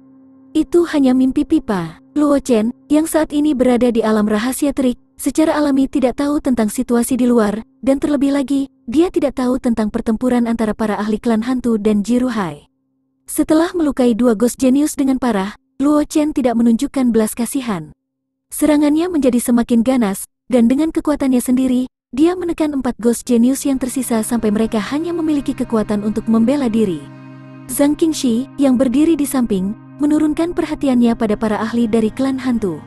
itu hanya mimpi pipa. Luo Chen, yang saat ini berada di alam rahasia terik, secara alami tidak tahu tentang situasi di luar, dan terlebih lagi, dia tidak tahu tentang pertempuran antara para ahli klan hantu dan Ji Ruhai. Setelah melukai dua Ghost Genius dengan parah, Luo Chen tidak menunjukkan belas kasihan. Serangannya menjadi semakin ganas, dan dengan kekuatannya sendiri, dia menekan 4 Ghost Genius yang tersisa sampai mereka hanya memiliki kekuatan untuk membela diri. Zhang Qingxi, yang berdiri di samping, menurunkan perhatiannya pada para ahli dari klan hantu.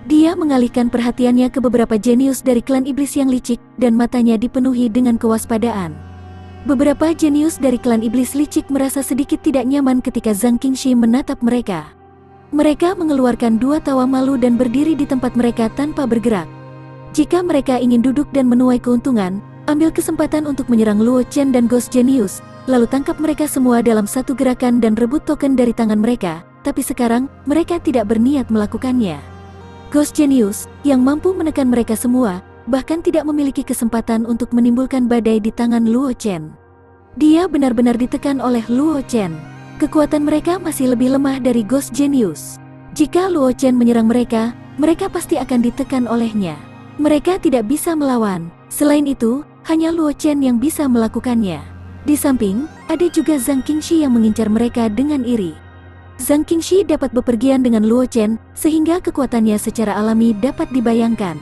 Dia mengalihkan perhatiannya ke beberapa jenius dari klan iblis yang licik, dan matanya dipenuhi dengan kewaspadaan. Beberapa jenius dari klan iblis licik merasa sedikit tidak nyaman ketika Zhang Qingxi menatap mereka. Mereka mengeluarkan 2 tawa malu dan berdiri di tempat mereka tanpa bergerak. Jika mereka ingin duduk dan menuai keuntungan, ambil kesempatan untuk menyerang Luo Chen dan Ghost Genius, lalu tangkap mereka semua dalam satu gerakan dan rebut token dari tangan mereka, tapi sekarang, mereka tidak berniat melakukannya. Ghost Genius, yang mampu menekan mereka semua, bahkan tidak memiliki kesempatan untuk menimbulkan badai di tangan Luo Chen. Dia benar-benar ditekan oleh Luo Chen. Kekuatan mereka masih lebih lemah dari Ghost Genius. Jika Luo Chen menyerang mereka, mereka pasti akan ditekan olehnya. Mereka tidak bisa melawan. Selain itu, hanya Luo Chen yang bisa melakukannya. Di samping, ada juga Zhang Qingxi yang mengincar mereka dengan iri. Zhang Qingxi dapat bepergian dengan Luo Chen, sehingga kekuatannya secara alami dapat dibayangkan.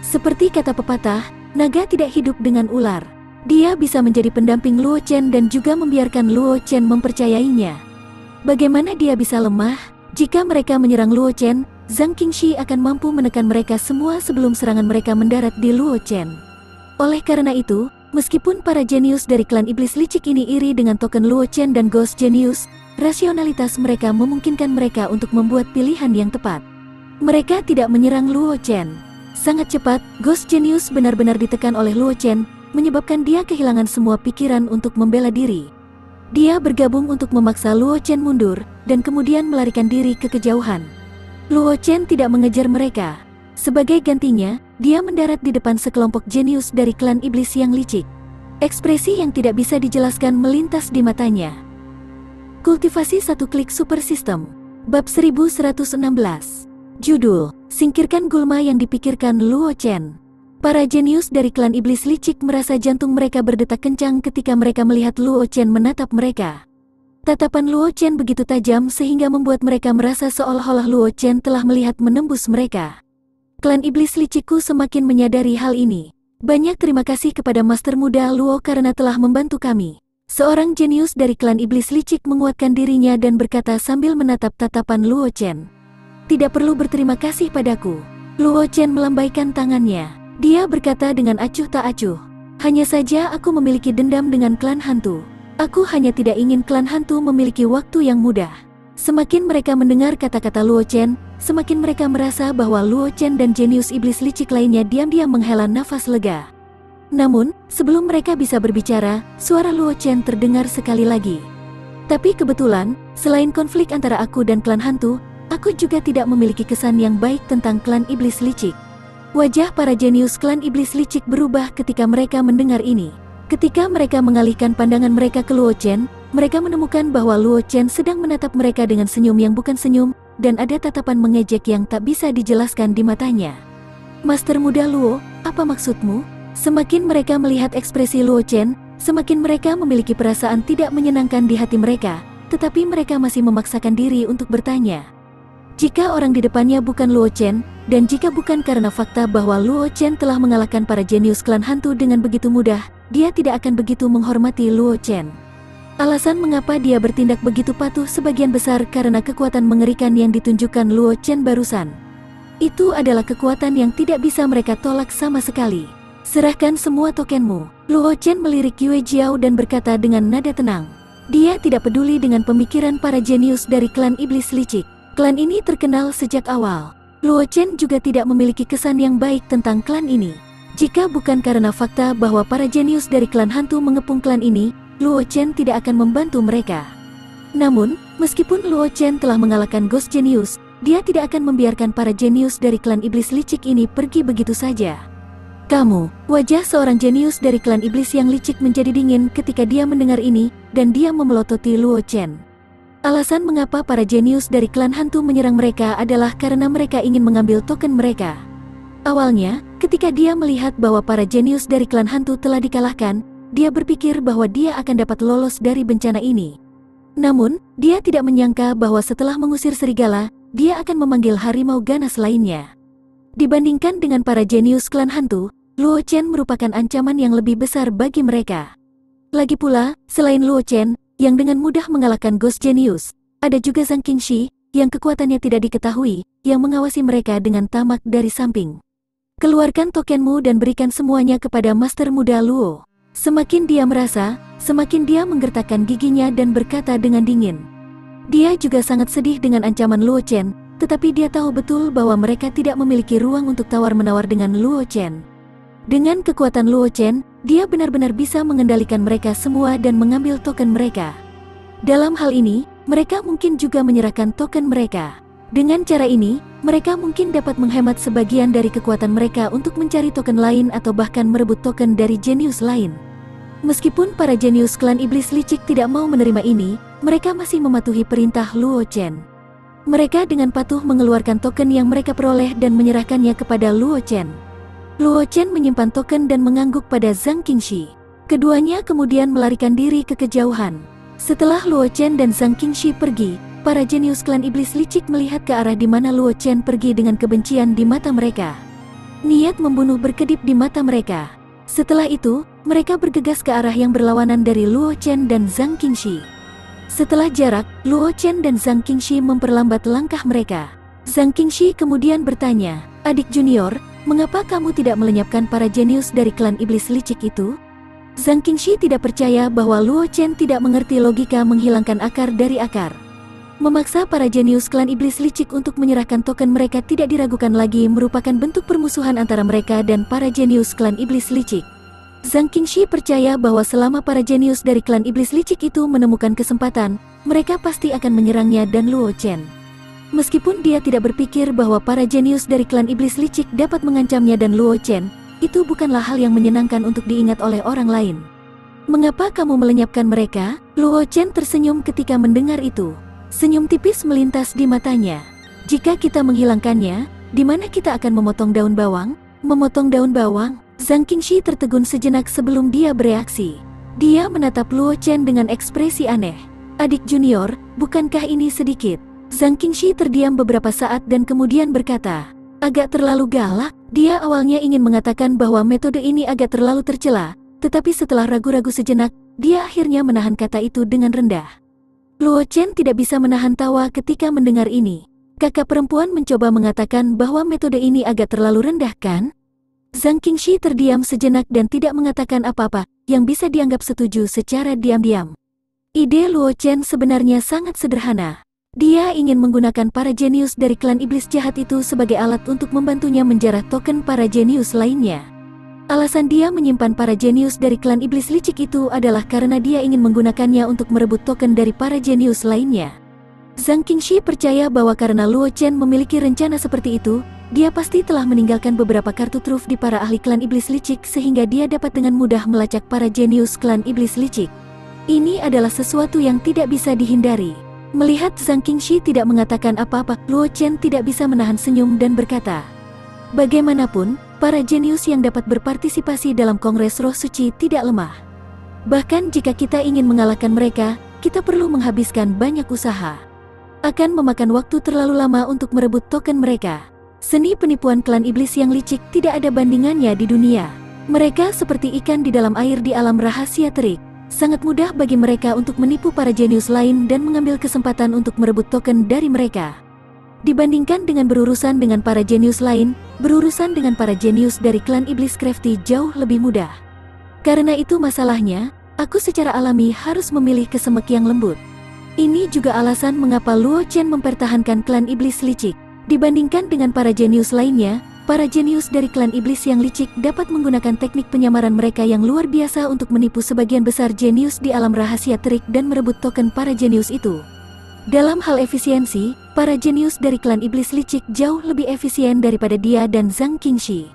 Seperti kata pepatah, naga tidak hidup dengan ular. Dia bisa menjadi pendamping Luo Chen dan juga membiarkan Luo Chen mempercayainya. Bagaimana dia bisa lemah? Jika mereka menyerang Luo Chen, Zhang Qingxi akan mampu menekan mereka semua sebelum serangan mereka mendarat di Luo Chen. Oleh karena itu, meskipun para jenius dari klan iblis licik ini iri dengan token Luo Chen dan Ghost Genius, rasionalitas mereka memungkinkan mereka untuk membuat pilihan yang tepat. Mereka tidak menyerang Luo Chen. Sangat cepat, Ghost Genius benar-benar ditekan oleh Luo Chen, menyebabkan dia kehilangan semua pikiran untuk membela diri. Dia bergabung untuk memaksa Luo Chen mundur, dan kemudian melarikan diri ke kejauhan. Luo Chen tidak mengejar mereka. Sebagai gantinya, dia mendarat di depan sekelompok jenius dari klan iblis yang licik. Ekspresi yang tidak bisa dijelaskan melintas di matanya. Kultivasi 1 klik super system. Bab 1116. Judul, Singkirkan Gulma yang dipikirkan Luo Chen. Para jenius dari klan iblis licik merasa jantung mereka berdetak kencang ketika mereka melihat Luo Chen menatap mereka. Tatapan Luo Chen begitu tajam sehingga membuat mereka merasa seolah-olah Luo Chen telah melihat menembus mereka. Klan iblis licikku semakin menyadari hal ini. Banyak terima kasih kepada Master Muda Luo karena telah membantu kami. Seorang jenius dari klan iblis licik menguatkan dirinya dan berkata sambil menatap tatapan Luo Chen. Tidak perlu berterima kasih padaku. Luo Chen melambaikan tangannya. Dia berkata dengan acuh tak acuh. Hanya saja aku memiliki dendam dengan klan hantu. Aku hanya tidak ingin klan hantu memiliki waktu yang mudah. Semakin mereka mendengar kata-kata Luo Chen, semakin mereka merasa bahwa Luo Chen dan jenius iblis licik lainnya diam-diam menghela nafas lega. Namun, sebelum mereka bisa berbicara, suara Luo Chen terdengar sekali lagi. Tapi kebetulan, selain konflik antara aku dan klan hantu, aku juga tidak memiliki kesan yang baik tentang klan iblis licik. Wajah para jenius klan iblis licik berubah ketika mereka mendengar ini. Ketika mereka mengalihkan pandangan mereka ke Luo Chen, mereka menemukan bahwa Luo Chen sedang menatap mereka dengan senyum yang bukan senyum, dan ada tatapan mengejek yang tak bisa dijelaskan di matanya. Master muda Luo, apa maksudmu? Semakin mereka melihat ekspresi Luo Chen, semakin mereka memiliki perasaan tidak menyenangkan di hati mereka, tetapi mereka masih memaksakan diri untuk bertanya. Jika orang di depannya bukan Luo Chen, dan jika bukan karena fakta bahwa Luo Chen telah mengalahkan para jenius klan hantu dengan begitu mudah, dia tidak akan begitu menghormati Luo Chen. Alasan mengapa dia bertindak begitu patuh sebagian besar karena kekuatan mengerikan yang ditunjukkan Luo Chen barusan. Itu adalah kekuatan yang tidak bisa mereka tolak sama sekali. Serahkan semua tokenmu. Luo Chen melirik Yue Jiao dan berkata dengan nada tenang. Dia tidak peduli dengan pemikiran para jenius dari klan iblis licik. Klan ini terkenal sejak awal. Luo Chen juga tidak memiliki kesan yang baik tentang klan ini. Jika bukan karena fakta bahwa para jenius dari klan hantu mengepung klan ini, Luo Chen tidak akan membantu mereka. Namun, meskipun Luo Chen telah mengalahkan Ghost Genius, dia tidak akan membiarkan para jenius dari klan iblis licik ini pergi begitu saja. Kamu, wajah seorang jenius dari klan iblis yang licik menjadi dingin ketika dia mendengar ini, dan dia memelototi Luo Chen. Alasan mengapa para jenius dari klan hantu menyerang mereka adalah karena mereka ingin mengambil token mereka. Awalnya, ketika dia melihat bahwa para jenius dari klan hantu telah dikalahkan, dia berpikir bahwa dia akan dapat lolos dari bencana ini. Namun, dia tidak menyangka bahwa setelah mengusir serigala, dia akan memanggil harimau ganas lainnya. Dibandingkan dengan para jenius klan hantu, Luo Chen merupakan ancaman yang lebih besar bagi mereka. Lagi pula, selain Luo Chen, yang dengan mudah mengalahkan Ghost Genius, ada juga Zhang Qingxi, yang kekuatannya tidak diketahui, yang mengawasi mereka dengan tamak dari samping. Keluarkan tokenmu dan berikan semuanya kepada Master Muda Luo. Semakin dia merasa, semakin dia menggertakkan giginya dan berkata dengan dingin. Dia juga sangat sedih dengan ancaman Luo Chen, tetapi dia tahu betul bahwa mereka tidak memiliki ruang untuk tawar-menawar dengan Luo Chen. Dengan kekuatan Luo Chen, dia benar-benar bisa mengendalikan mereka semua dan mengambil token mereka. Dalam hal ini, mereka mungkin juga menyerahkan token mereka. Dengan cara ini, mereka mungkin dapat menghemat sebagian dari kekuatan mereka untuk mencari token lain atau bahkan merebut token dari jenius lain. Meskipun para jenius klan iblis licik tidak mau menerima ini, mereka masih mematuhi perintah Luo Chen. Mereka dengan patuh mengeluarkan token yang mereka peroleh dan menyerahkannya kepada Luo Chen. Luo Chen menyimpan token dan mengangguk pada Zhang Qingxi. Keduanya kemudian melarikan diri ke kejauhan. Setelah Luo Chen dan Zhang Qingxi pergi, para jenius klan iblis licik melihat ke arah di mana Luo Chen pergi dengan kebencian di mata mereka. Niat membunuh berkedip di mata mereka. Setelah itu, mereka bergegas ke arah yang berlawanan dari Luo Chen dan Zhang Qingxi. Setelah jarak, Luo Chen dan Zhang Qingxi memperlambat langkah mereka. Zhang Qingxi kemudian bertanya, "Adik junior, mengapa kamu tidak melenyapkan para jenius dari klan iblis licik itu?" Zhang Qingxi tidak percaya bahwa Luo Chen tidak mengerti logika menghilangkan akar dari akar. Memaksa para jenius klan iblis licik untuk menyerahkan token mereka tidak diragukan lagi merupakan bentuk permusuhan antara mereka dan para jenius klan iblis licik. Zhang Qingxi percaya bahwa selama para jenius dari klan iblis licik itu menemukan kesempatan, mereka pasti akan menyerangnya dan Luo Chen. Meskipun dia tidak berpikir bahwa para jenius dari klan iblis licik dapat mengancamnya dan Luo Chen, itu bukanlah hal yang menyenangkan untuk diingat oleh orang lain. "Mengapa kamu melenyapkan mereka?" Luo Chen tersenyum ketika mendengar itu. Senyum tipis melintas di matanya. "Jika kita menghilangkannya, di mana kita akan memotong daun bawang?" "Memotong daun bawang?" Zhang Qingxi tertegun sejenak sebelum dia bereaksi. Dia menatap Luo Chen dengan ekspresi aneh. "Adik junior, bukankah ini sedikit?" Zhang Qingxi terdiam beberapa saat dan kemudian berkata, "Agak terlalu galak." Dia awalnya ingin mengatakan bahwa metode ini agak terlalu tercela, tetapi setelah ragu-ragu sejenak, dia akhirnya menahan kata itu dengan rendah. Luo Chen tidak bisa menahan tawa ketika mendengar ini. Kakak perempuan mencoba mengatakan bahwa metode ini agak terlalu rendah, kan? Zhang Qingxi terdiam sejenak dan tidak mengatakan apa-apa, yang bisa dianggap setuju secara diam-diam. Ide Luo Chen sebenarnya sangat sederhana. Dia ingin menggunakan para jenius dari klan iblis jahat itu sebagai alat untuk membantunya menjarah token para jenius lainnya. Alasan dia menyimpan para jenius dari klan iblis licik itu adalah karena dia ingin menggunakannya untuk merebut token dari para jenius lainnya. Zhang Qingxi percaya bahwa karena Luo Chen memiliki rencana seperti itu, dia pasti telah meninggalkan beberapa kartu truf di para ahli klan iblis licik sehingga dia dapat dengan mudah melacak para jenius klan iblis licik. Ini adalah sesuatu yang tidak bisa dihindari. Melihat Zhang Qingxi tidak mengatakan apa-apa, Luo Chen tidak bisa menahan senyum dan berkata, bagaimanapun, para jenius yang dapat berpartisipasi dalam Kongres Roh Suci tidak lemah. Bahkan jika kita ingin mengalahkan mereka, kita perlu menghabiskan banyak usaha. Akan memakan waktu terlalu lama untuk merebut token mereka. Seni penipuan klan iblis yang licik tidak ada bandingannya di dunia. Mereka seperti ikan di dalam air di alam rahasia terik. Sangat mudah bagi mereka untuk menipu para jenius lain dan mengambil kesempatan untuk merebut token dari mereka. Dibandingkan dengan berurusan dengan para jenius lain, berurusan dengan para jenius dari klan iblis crafty jauh lebih mudah. Karena itu masalahnya, aku secara alami harus memilih kesemek yang lembut. Ini juga alasan mengapa Luo Chen mempertahankan klan iblis licik. Dibandingkan dengan para jenius lainnya, para jenius dari klan iblis yang licik dapat menggunakan teknik penyamaran mereka yang luar biasa untuk menipu sebagian besar jenius di alam rahasia terik dan merebut token para jenius itu. Dalam hal efisiensi, para jenius dari klan iblis licik jauh lebih efisien daripada dia dan Zhang Qingxi.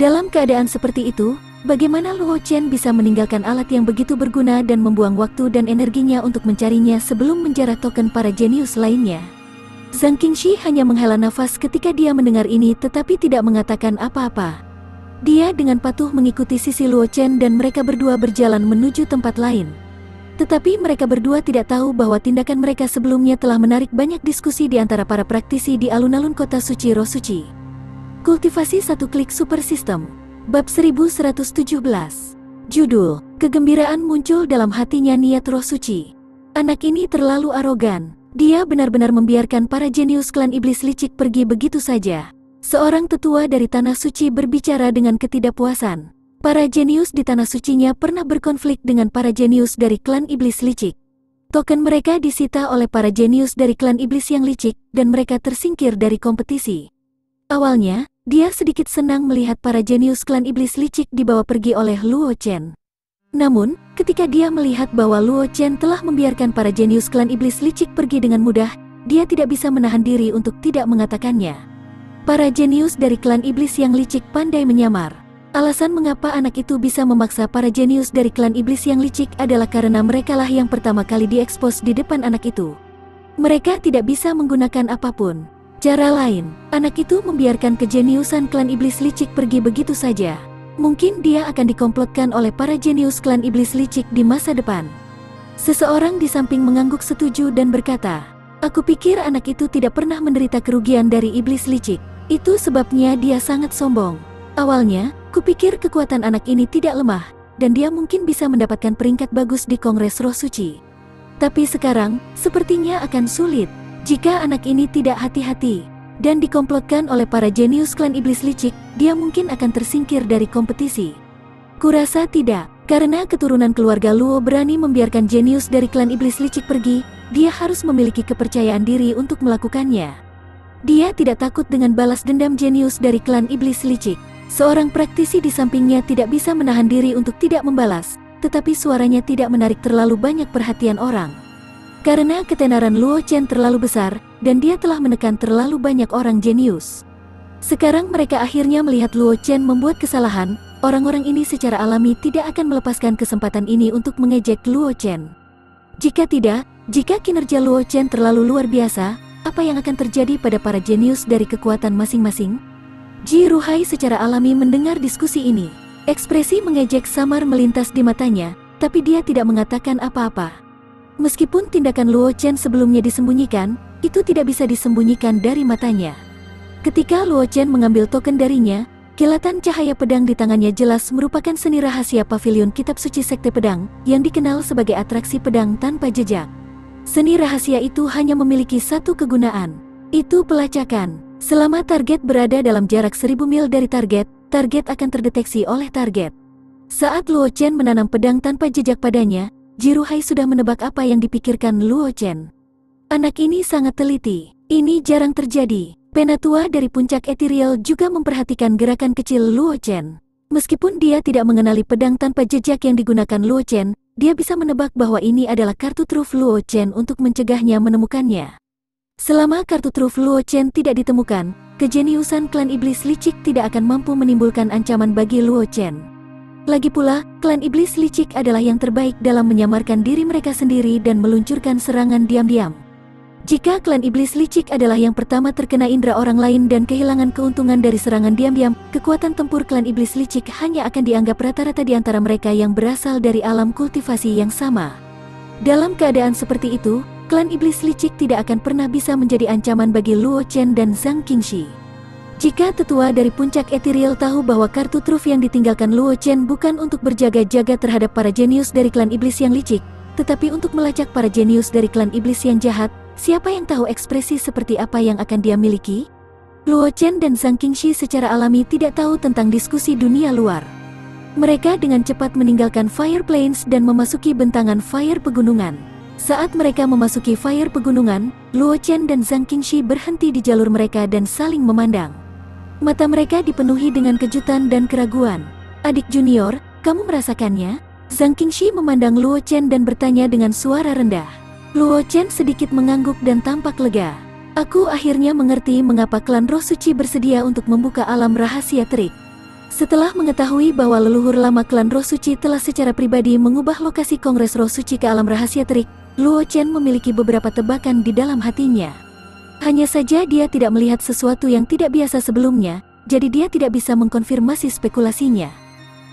Dalam keadaan seperti itu, bagaimana Luo Chen bisa meninggalkan alat yang begitu berguna dan membuang waktu dan energinya untuk mencarinya sebelum menjarah token para jenius lainnya? Zhang Qingxi hanya menghela nafas ketika dia mendengar ini tetapi tidak mengatakan apa-apa. Dia dengan patuh mengikuti sisi Luo Chen dan mereka berdua berjalan menuju tempat lain. Tetapi mereka berdua tidak tahu bahwa tindakan mereka sebelumnya telah menarik banyak diskusi di antara para praktisi di alun-alun kota suci Roh Suci. Kultivasi satu klik super system. Bab 1117. Judul, kegembiraan muncul dalam hatinya niat Roh Suci. Anak ini terlalu arogan. Dia benar-benar membiarkan para jenius klan iblis licik pergi begitu saja. Seorang tetua dari Tanah Suci berbicara dengan ketidakpuasan. Para jenius di Tanah Sucinya pernah berkonflik dengan para jenius dari klan iblis licik. Token mereka disita oleh para jenius dari klan iblis yang licik dan mereka tersingkir dari kompetisi. Awalnya, dia sedikit senang melihat para jenius klan iblis licik dibawa pergi oleh Luo Chen. Namun, ketika dia melihat bahwa Luo Chen telah membiarkan para jenius klan iblis licik pergi dengan mudah, dia tidak bisa menahan diri untuk tidak mengatakannya. Para jenius dari klan iblis yang licik pandai menyamar. Alasan mengapa anak itu bisa memaksa para jenius dari klan iblis yang licik adalah karena merekalah yang pertama kali diekspos di depan anak itu. Mereka tidak bisa menggunakan apapun. Cara lain, anak itu membiarkan kejeniusan klan iblis licik pergi begitu saja. Mungkin dia akan dikomplotkan oleh para jenius klan iblis licik di masa depan. Seseorang di samping mengangguk setuju dan berkata, aku pikir anak itu tidak pernah menderita kerugian dari iblis licik. Itu sebabnya dia sangat sombong. Awalnya, kupikir kekuatan anak ini tidak lemah, dan dia mungkin bisa mendapatkan peringkat bagus di Kongres Roh Suci. Tapi sekarang, sepertinya akan sulit, jika anak ini tidak hati-hati, dan dikomplotkan oleh para jenius klan iblis licik, dia mungkin akan tersingkir dari kompetisi. Kurasa tidak, karena keturunan keluarga Luo berani membiarkan jenius dari klan iblis licik pergi, dia harus memiliki kepercayaan diri untuk melakukannya. Dia tidak takut dengan balas dendam jenius dari klan iblis licik. Seorang praktisi di sampingnya tidak bisa menahan diri untuk tidak membalas, tetapi suaranya tidak menarik terlalu banyak perhatian orang. Karena ketenaran Luo Chen terlalu besar, dan dia telah menekan terlalu banyak orang jenius. Sekarang mereka akhirnya melihat Luo Chen membuat kesalahan, orang-orang ini secara alami tidak akan melepaskan kesempatan ini untuk mengejek Luo Chen. Jika tidak, jika kinerja Luo Chen terlalu luar biasa, apa yang akan terjadi pada para jenius dari kekuatan masing-masing? Ji Ruhai secara alami mendengar diskusi ini. Ekspresi mengejek samar melintas di matanya, tapi dia tidak mengatakan apa-apa. Meskipun tindakan Luo Chen sebelumnya disembunyikan, itu tidak bisa disembunyikan dari matanya. Ketika Luo Chen mengambil token darinya, kilatan cahaya pedang di tangannya jelas merupakan seni rahasia pavilion kitab suci sekte pedang, yang dikenal sebagai atraksi pedang tanpa jejak. Seni rahasia itu hanya memiliki satu kegunaan, itu pelacakan. Selama target berada dalam jarak 1000 mil dari target, target akan terdeteksi oleh target. Saat Luo Chen menanam pedang tanpa jejak padanya, Ji Ruhai sudah menebak apa yang dipikirkan Luo Chen. Anak ini sangat teliti. Ini jarang terjadi. Penatua dari puncak ethereal juga memperhatikan gerakan kecil Luo Chen. Meskipun dia tidak mengenali pedang tanpa jejak yang digunakan Luo Chen, dia bisa menebak bahwa ini adalah kartu truf Luo Chen untuk mencegahnya menemukannya. Selama kartu truf Luo Chen tidak ditemukan, kejeniusan klan iblis licik tidak akan mampu menimbulkan ancaman bagi Luo Chen. Lagi pula, klan iblis licik adalah yang terbaik dalam menyamarkan diri mereka sendiri dan meluncurkan serangan diam-diam. Jika klan iblis licik adalah yang pertama terkena indera orang lain dan kehilangan keuntungan dari serangan diam-diam, kekuatan tempur klan iblis licik hanya akan dianggap rata-rata di antara mereka yang berasal dari alam kultivasi yang sama. Dalam keadaan seperti itu, klan iblis licik tidak akan pernah bisa menjadi ancaman bagi Luo Chen dan Zhang Qingxi. Jika tetua dari puncak ethereal tahu bahwa kartu truf yang ditinggalkan Luo Chen bukan untuk berjaga-jaga terhadap para jenius dari klan iblis yang licik, tetapi untuk melacak para jenius dari klan iblis yang jahat, siapa yang tahu ekspresi seperti apa yang akan dia miliki? Luo Chen dan Zhang Qingxi secara alami tidak tahu tentang diskusi dunia luar. Mereka dengan cepat meninggalkan Fire Plains dan memasuki bentangan Fire Pegunungan. Saat mereka memasuki Fire Pegunungan, Luo Chen dan Zhang Qingxi berhenti di jalur mereka dan saling memandang. Mata mereka dipenuhi dengan kejutan dan keraguan. "Adik junior, kamu merasakannya?" Zhang Qingxi memandang Luo Chen dan bertanya dengan suara rendah. Luo Chen sedikit mengangguk dan tampak lega. "Aku akhirnya mengerti mengapa klan Roh Suci bersedia untuk membuka alam rahasia terik. Setelah mengetahui bahwa leluhur lama klan Roh Suci telah secara pribadi mengubah lokasi Kongres Roh Suci ke alam rahasia terik, Luo Chen memiliki beberapa tebakan di dalam hatinya. Hanya saja dia tidak melihat sesuatu yang tidak biasa sebelumnya, jadi dia tidak bisa mengkonfirmasi spekulasinya.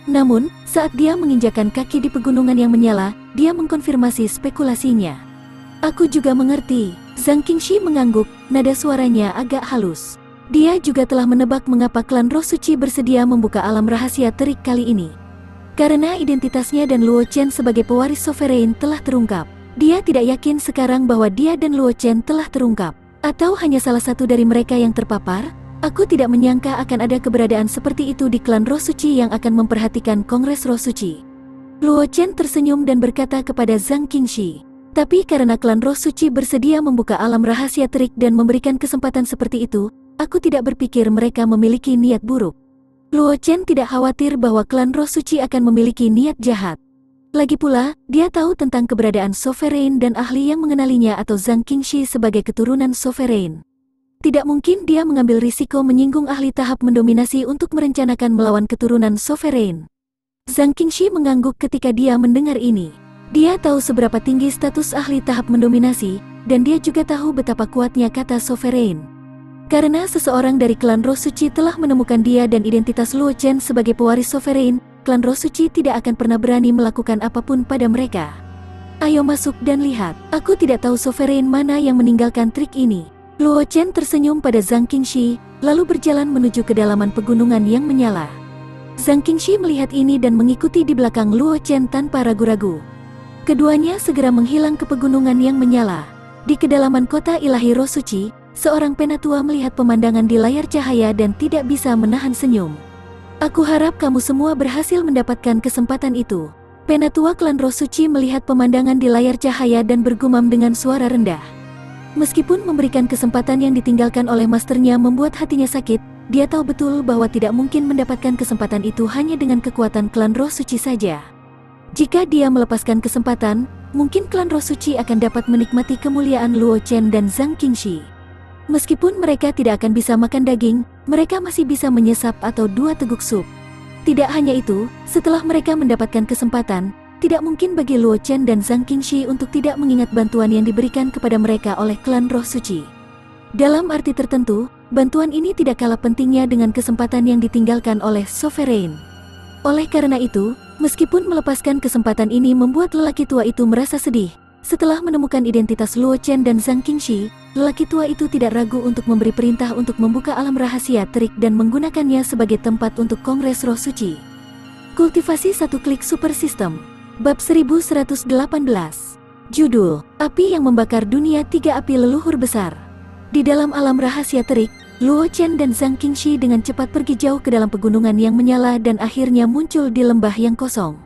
Namun, saat dia menginjakkan kaki di pegunungan yang menyala, dia mengkonfirmasi spekulasinya. "Aku juga mengerti." Zhang Qingxi mengangguk, nada suaranya agak halus. Dia juga telah menebak mengapa klan Roh Suci bersedia membuka alam rahasia terik kali ini. Karena identitasnya dan Luo Chen sebagai pewaris sovereign telah terungkap. Dia tidak yakin sekarang bahwa dia dan Luo Chen telah terungkap. Atau hanya salah satu dari mereka yang terpapar? Aku tidak menyangka akan ada keberadaan seperti itu di klan Roh Suci yang akan memperhatikan Kongres Roh Suci. Luo Chen tersenyum dan berkata kepada Zhang Qingxi, "Tapi karena klan Roh Suci bersedia membuka alam rahasia terik dan memberikan kesempatan seperti itu, aku tidak berpikir mereka memiliki niat buruk." Luo Chen tidak khawatir bahwa klan Roh Suci akan memiliki niat jahat. Lagi pula, dia tahu tentang keberadaan sovereign dan ahli yang mengenalinya atau Zhang Qingxi sebagai keturunan sovereign. Tidak mungkin dia mengambil risiko menyinggung ahli tahap mendominasi untuk merencanakan melawan keturunan sovereign. Zhang Qingxi mengangguk ketika dia mendengar ini. Dia tahu seberapa tinggi status ahli tahap mendominasi, dan dia juga tahu betapa kuatnya kata sovereign. Karena seseorang dari klan Roh Suci telah menemukan dia dan identitas Luo Chen sebagai pewaris sovereign, klan Roh Suci tidak akan pernah berani melakukan apapun pada mereka. "Ayo masuk dan lihat." "Aku tidak tahu sovereign mana yang meninggalkan trik ini." Luo Chen tersenyum pada Zhang Qingxi, lalu berjalan menuju kedalaman pegunungan yang menyala. Zhang Qingxi melihat ini dan mengikuti di belakang Luo Chen tanpa ragu-ragu. Keduanya segera menghilang ke pegunungan yang menyala. Di kedalaman kota ilahi Roh Suci, seorang penatua melihat pemandangan di layar cahaya dan tidak bisa menahan senyum. "Aku harap kamu semua berhasil mendapatkan kesempatan itu." Penatua klan Roh Suci melihat pemandangan di layar cahaya dan bergumam dengan suara rendah. Meskipun memberikan kesempatan yang ditinggalkan oleh masternya membuat hatinya sakit, dia tahu betul bahwa tidak mungkin mendapatkan kesempatan itu hanya dengan kekuatan klan Roh Suci saja. Jika dia melepaskan kesempatan, mungkin klan Roh Suci akan dapat menikmati kemuliaan Luo Chen dan Zhang Qingxi. Meskipun mereka tidak akan bisa makan daging, mereka masih bisa menyesap atau 2 teguk sup. Tidak hanya itu, setelah mereka mendapatkan kesempatan, tidak mungkin bagi Luo Chen dan Zhang Qingxi untuk tidak mengingat bantuan yang diberikan kepada mereka oleh klan Roh Suci. Dalam arti tertentu, bantuan ini tidak kalah pentingnya dengan kesempatan yang ditinggalkan oleh sovereign. Oleh karena itu, meskipun melepaskan kesempatan ini membuat lelaki tua itu merasa sedih, setelah menemukan identitas Luo Chen dan Zhang Qingxi, lelaki tua itu tidak ragu untuk memberi perintah untuk membuka alam rahasia terik dan menggunakannya sebagai tempat untuk Kongres Roh Suci. Kultivasi 1 klik super system. Bab 1118. Judul, Api yang Membakar Dunia 3 Api Leluhur Besar. Di dalam alam rahasia terik, Luo Chen dan Zhang Qingxi dengan cepat pergi jauh ke dalam pegunungan yang menyala dan akhirnya muncul di lembah yang kosong.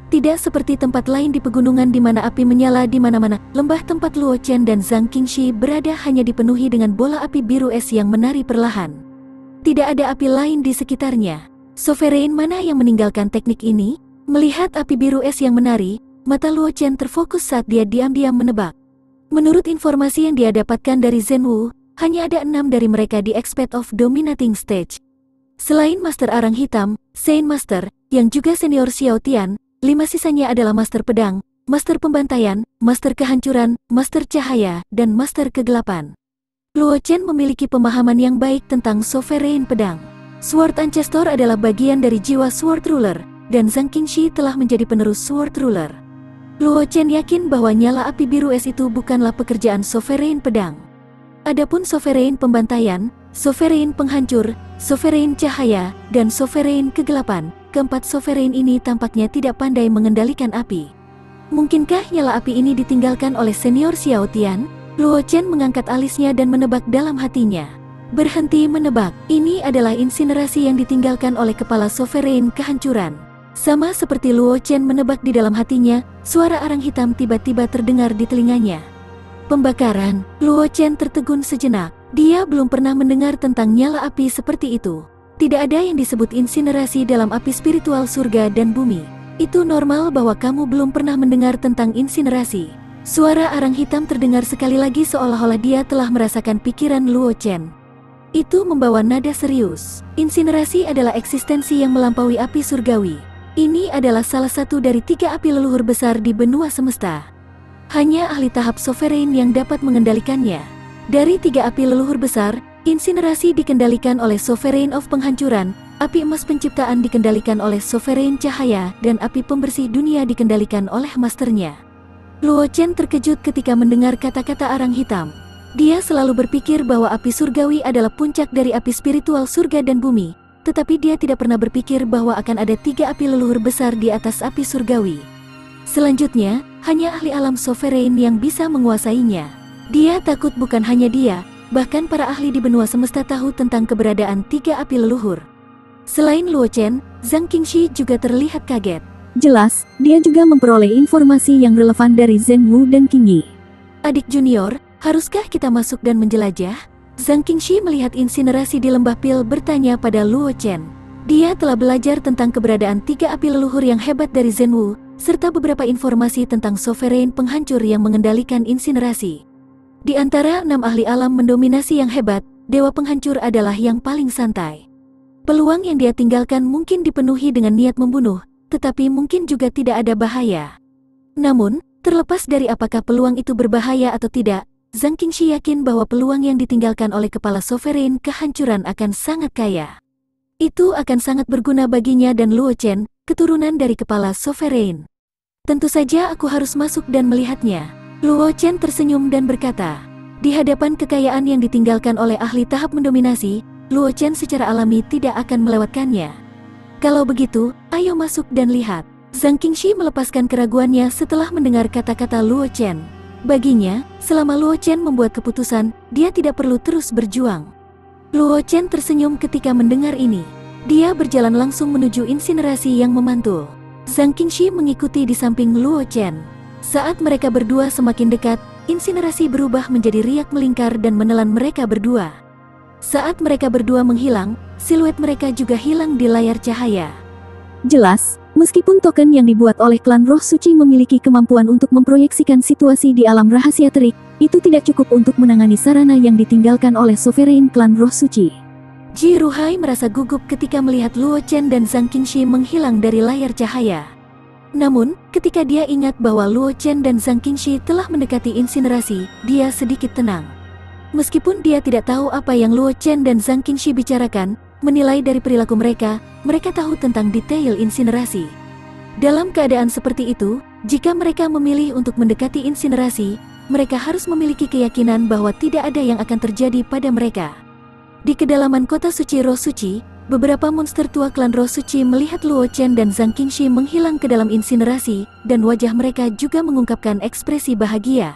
Tidak seperti tempat lain di pegunungan di mana api menyala di mana-mana, lembah tempat Luo Chen dan Zhang Qingxi berada hanya dipenuhi dengan bola api biru es yang menari perlahan. Tidak ada api lain di sekitarnya. Sovereign mana yang meninggalkan teknik ini? Melihat api biru es yang menari, mata Luo Chen terfokus saat dia diam-diam menebak. Menurut informasi yang dia dapatkan dari Zhen Wu, hanya ada 6 dari mereka di Expert of Dominating Stage. Selain Master Arang Hitam, Saint Master, yang juga senior Xiao Tian, 5 sisanya adalah Master Pedang, Master Pembantaian, Master Kehancuran, Master Cahaya, dan Master Kegelapan. Luo Chen memiliki pemahaman yang baik tentang Sovereign Pedang. Sword Ancestor adalah bagian dari jiwa Sword Ruler, dan Zhang Qingxi telah menjadi penerus Sword Ruler. Luo Chen yakin bahwa nyala api biru es itu bukanlah pekerjaan Sovereign Pedang. Adapun Sovereign Pembantaian, Sovereign Penghancur, Sovereign Cahaya, dan Sovereign Kegelapan, keempat Sovereign ini tampaknya tidak pandai mengendalikan api. Mungkinkah nyala api ini ditinggalkan oleh senior Xiao Tian? Luo Chen mengangkat alisnya dan menebak dalam hatinya. Berhenti menebak, ini adalah insinerasi yang ditinggalkan oleh kepala Sovereign Kehancuran. Sama seperti Luo Chen menebak di dalam hatinya, suara arang hitam tiba-tiba terdengar di telinganya. Pembakaran. Luo Chen tertegun sejenak. Dia belum pernah mendengar tentang nyala api seperti itu. Tidak ada yang disebut insinerasi dalam api spiritual surga dan bumi. Itu normal bahwa kamu belum pernah mendengar tentang insinerasi. Suara arang hitam terdengar sekali lagi seolah-olah dia telah merasakan pikiran Luo Chen. Itu membawa nada serius. Insinerasi adalah eksistensi yang melampaui api surgawi. Ini adalah salah satu dari 3 api leluhur besar di benua semesta. Hanya ahli tahap Sovereign yang dapat mengendalikannya. Dari 3 api leluhur besar, insinerasi dikendalikan oleh Sovereign of Penghancuran, api emas penciptaan dikendalikan oleh Sovereign Cahaya, dan api pembersih dunia dikendalikan oleh masternya. Luo Chen terkejut ketika mendengar kata-kata arang hitam. Dia selalu berpikir bahwa api surgawi adalah puncak dari api spiritual surga dan bumi, tetapi dia tidak pernah berpikir bahwa akan ada 3 api leluhur besar di atas api surgawi. Selanjutnya, hanya ahli alam Sovereign yang bisa menguasainya. Dia takut bukan hanya dia, bahkan para ahli di benua semesta tahu tentang keberadaan 3 api leluhur. Selain Luo Chen, Zhang Qingxi juga terlihat kaget. Jelas, dia juga memperoleh informasi yang relevan dari Zhen Wu dan Qing Yi. Adik junior, haruskah kita masuk dan menjelajah? Zhang Qingxi melihat insinerasi di lembah pil bertanya pada Luo Chen. Dia telah belajar tentang keberadaan 3 api leluhur yang hebat dari Zhen Wu, serta beberapa informasi tentang Sovereign Penghancur yang mengendalikan insinerasi. Di antara 6 ahli alam mendominasi yang hebat, Dewa Penghancur adalah yang paling santai. Peluang yang dia tinggalkan mungkin dipenuhi dengan niat membunuh, tetapi mungkin juga tidak ada bahaya. Namun, terlepas dari apakah peluang itu berbahaya atau tidak, Zhang Qingxi yakin bahwa peluang yang ditinggalkan oleh kepala Sovereign Kehancuran akan sangat kaya. Itu akan sangat berguna baginya dan Luo Chen, keturunan dari kepala Sovereign. Tentu saja aku harus masuk dan melihatnya. Luo Chen tersenyum dan berkata, di hadapan kekayaan yang ditinggalkan oleh ahli tahap mendominasi, Luo Chen secara alami tidak akan melewatkannya. Kalau begitu, ayo masuk dan lihat. Zhang Qingxi melepaskan keraguannya setelah mendengar kata-kata Luo Chen. Baginya, selama Luo Chen membuat keputusan, dia tidak perlu terus berjuang. Luo Chen tersenyum ketika mendengar ini. Dia berjalan langsung menuju insinerasi yang memantul. Zhang Qingxi mengikuti di samping Luo Chen. Saat mereka berdua semakin dekat, insinerasi berubah menjadi riak melingkar dan menelan mereka berdua. Saat mereka berdua menghilang, siluet mereka juga hilang di layar cahaya. Jelas, meskipun token yang dibuat oleh klan Roh Suci memiliki kemampuan untuk memproyeksikan situasi di alam rahasia terik, itu tidak cukup untuk menangani sarana yang ditinggalkan oleh Sovereign klan Roh Suci. Ji Ruhai merasa gugup ketika melihat Luo Chen dan Zhang Qingxi menghilang dari layar cahaya. Namun, ketika dia ingat bahwa Luo Chen dan Zhang Qingxi telah mendekati insinerasi, dia sedikit tenang. Meskipun dia tidak tahu apa yang Luo Chen dan Zhang Qingxi bicarakan, menilai dari perilaku mereka, mereka tahu tentang detail insinerasi. Dalam keadaan seperti itu, jika mereka memilih untuk mendekati insinerasi, mereka harus memiliki keyakinan bahwa tidak ada yang akan terjadi pada mereka. Di kedalaman kota suci Roh Suci, beberapa monster tua klan Roh Suci melihat Luo Chen dan Zhang Qingxi menghilang ke dalam insinerasi, dan wajah mereka juga mengungkapkan ekspresi bahagia.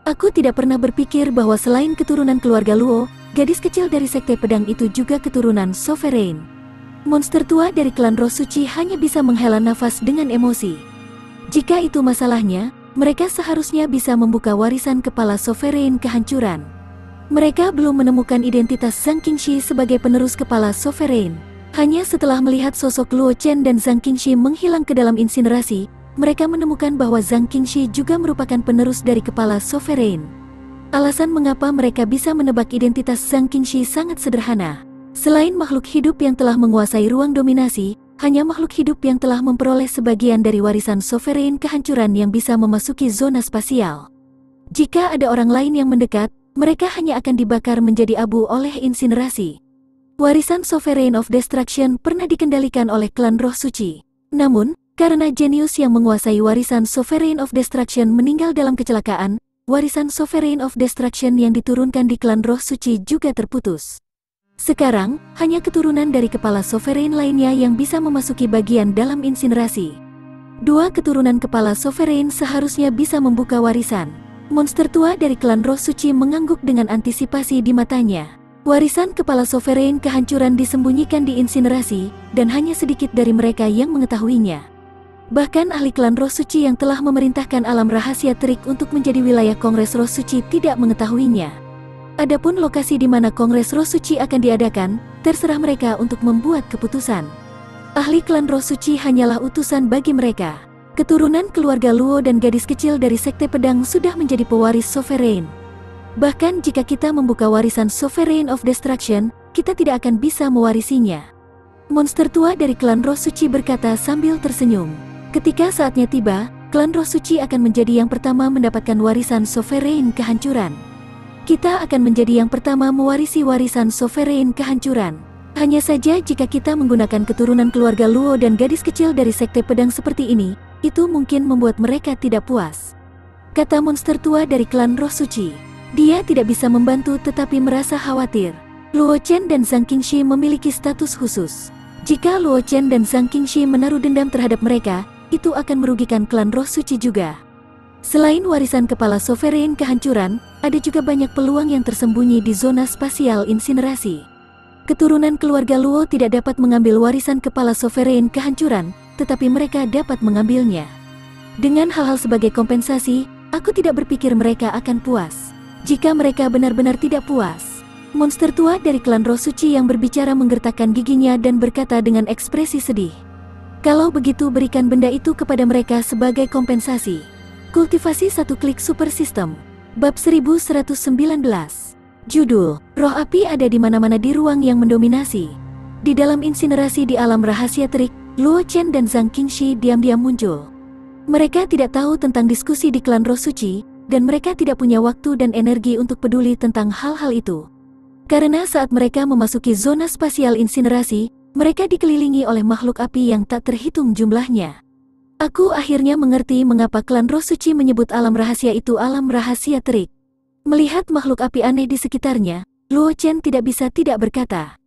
Aku tidak pernah berpikir bahwa selain keturunan keluarga Luo, gadis kecil dari Sekte Pedang itu juga keturunan Sovereign. Monster tua dari klan Roh Suci hanya bisa menghela nafas dengan emosi. Jika itu masalahnya, mereka seharusnya bisa membuka warisan kepala Sovereign Kehancuran. Mereka belum menemukan identitas Zhang Qingxi sebagai penerus kepala Sovereign. Hanya setelah melihat sosok Luo Chen dan Zhang Qingxi menghilang ke dalam insinerasi, mereka menemukan bahwa Zhang Qingxi juga merupakan penerus dari kepala Sovereign. Alasan mengapa mereka bisa menebak identitas Zhang Qingxi sangat sederhana. Selain makhluk hidup yang telah menguasai ruang dominasi, hanya makhluk hidup yang telah memperoleh sebagian dari warisan Sovereign kehancuran yang bisa memasuki zona spasial. Jika ada orang lain yang mendekat, mereka hanya akan dibakar menjadi abu oleh insinerasi. Warisan Sovereign of Destruction pernah dikendalikan oleh klan Roh Suci. Namun, karena jenius yang menguasai warisan Sovereign of Destruction meninggal dalam kecelakaan, warisan Sovereign of Destruction yang diturunkan di klan Roh Suci juga terputus. Sekarang, hanya keturunan dari kepala Sovereign lainnya yang bisa memasuki bagian dalam insinerasi. Dua keturunan kepala Sovereign seharusnya bisa membuka warisan. Monster tua dari klan Roh Suci mengangguk dengan antisipasi di matanya. Warisan kepala Sovereign kehancuran disembunyikan di insinerasi, dan hanya sedikit dari mereka yang mengetahuinya. Bahkan ahli klan Roh Suci yang telah memerintahkan alam rahasia terik untuk menjadi wilayah Kongres Roh Suci tidak mengetahuinya. Adapun lokasi di mana Kongres Roh Suci akan diadakan, terserah mereka untuk membuat keputusan. Ahli klan Roh Suci hanyalah utusan bagi mereka. Keturunan keluarga Luo dan gadis kecil dari Sekte Pedang sudah menjadi pewaris Sovereign. Bahkan jika kita membuka warisan Sovereign of Destruction, kita tidak akan bisa mewarisinya. Monster tua dari klan Roh Suci berkata sambil tersenyum. Ketika saatnya tiba, klan Roh Suci akan menjadi yang pertama mendapatkan warisan Sovereign kehancuran. Kita akan menjadi yang pertama mewarisi warisan Sovereign kehancuran. Hanya saja jika kita menggunakan keturunan keluarga Luo dan gadis kecil dari Sekte Pedang seperti ini, itu mungkin membuat mereka tidak puas. Kata monster tua dari klan Roh Suci. Dia tidak bisa membantu tetapi merasa khawatir. Luo Chen dan Zhang Qingxi memiliki status khusus. Jika Luo Chen dan Zhang Qingxi menaruh dendam terhadap mereka, itu akan merugikan klan Roh Suci juga. Selain warisan kepala Sovereign kehancuran, ada juga banyak peluang yang tersembunyi di zona spasial insinerasi. Keturunan keluarga Luo tidak dapat mengambil warisan kepala Sovereign kehancuran, tetapi mereka dapat mengambilnya. Dengan hal-hal sebagai kompensasi, aku tidak berpikir mereka akan puas. Jika mereka benar-benar tidak puas, monster tua dari klan Roh Suci yang berbicara menggertakkan giginya dan berkata dengan ekspresi sedih. Kalau begitu berikan benda itu kepada mereka sebagai kompensasi. Kultivasi satu klik super system. Bab 1119. Judul, Roh Api ada di mana-mana di ruang yang mendominasi. Di dalam insinerasi di alam rahasia terik, Luo Chen dan Zhang Qingxi diam-diam muncul. Mereka tidak tahu tentang diskusi di klan Roh Suci, dan mereka tidak punya waktu dan energi untuk peduli tentang hal-hal itu. Karena saat mereka memasuki zona spasial insinerasi, mereka dikelilingi oleh makhluk api yang tak terhitung jumlahnya. Aku akhirnya mengerti mengapa klan Roh Suci menyebut alam rahasia itu alam rahasia terik. Melihat makhluk api aneh di sekitarnya, Luo Chen tidak bisa tidak berkata.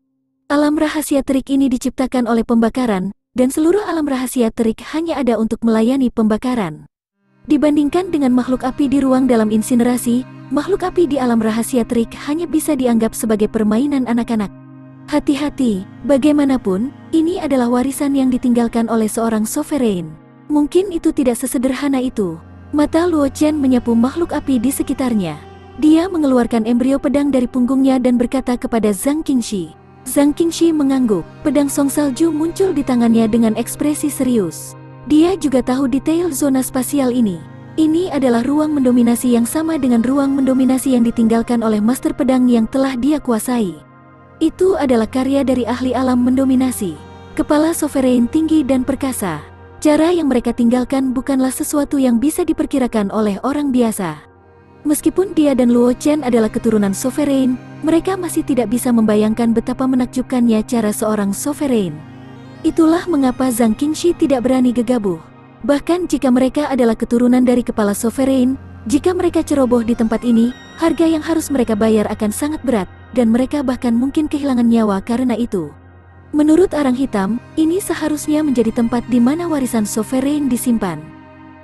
Alam rahasia terik ini diciptakan oleh pembakaran, dan seluruh alam rahasia terik hanya ada untuk melayani pembakaran. Dibandingkan dengan makhluk api di ruang dalam insinerasi, makhluk api di alam rahasia terik hanya bisa dianggap sebagai permainan anak-anak. Hati-hati, bagaimanapun, ini adalah warisan yang ditinggalkan oleh seorang Sovereign. Mungkin itu tidak sesederhana itu. Mata Luo Chen menyapu makhluk api di sekitarnya. Dia mengeluarkan embrio pedang dari punggungnya dan berkata kepada Zhang Qingxi. Zhang Qingxi mengangguk, pedang Song Salju muncul di tangannya dengan ekspresi serius. Dia juga tahu detail zona spasial ini. Ini adalah ruang mendominasi yang sama dengan ruang mendominasi yang ditinggalkan oleh master pedang yang telah dia kuasai. Itu adalah karya dari ahli alam mendominasi. Kepala Sovereign tinggi dan perkasa. Cara yang mereka tinggalkan bukanlah sesuatu yang bisa diperkirakan oleh orang biasa. Meskipun dia dan Luo Chen adalah keturunan Sovereign, mereka masih tidak bisa membayangkan betapa menakjubkannya cara seorang Sovereign. Itulah mengapa Zhang Qingxi tidak berani gegabah. Bahkan jika mereka adalah keturunan dari kepala Sovereign, jika mereka ceroboh di tempat ini, harga yang harus mereka bayar akan sangat berat, dan mereka bahkan mungkin kehilangan nyawa karena itu. Menurut Arang Hitam, ini seharusnya menjadi tempat di mana warisan Sovereign disimpan.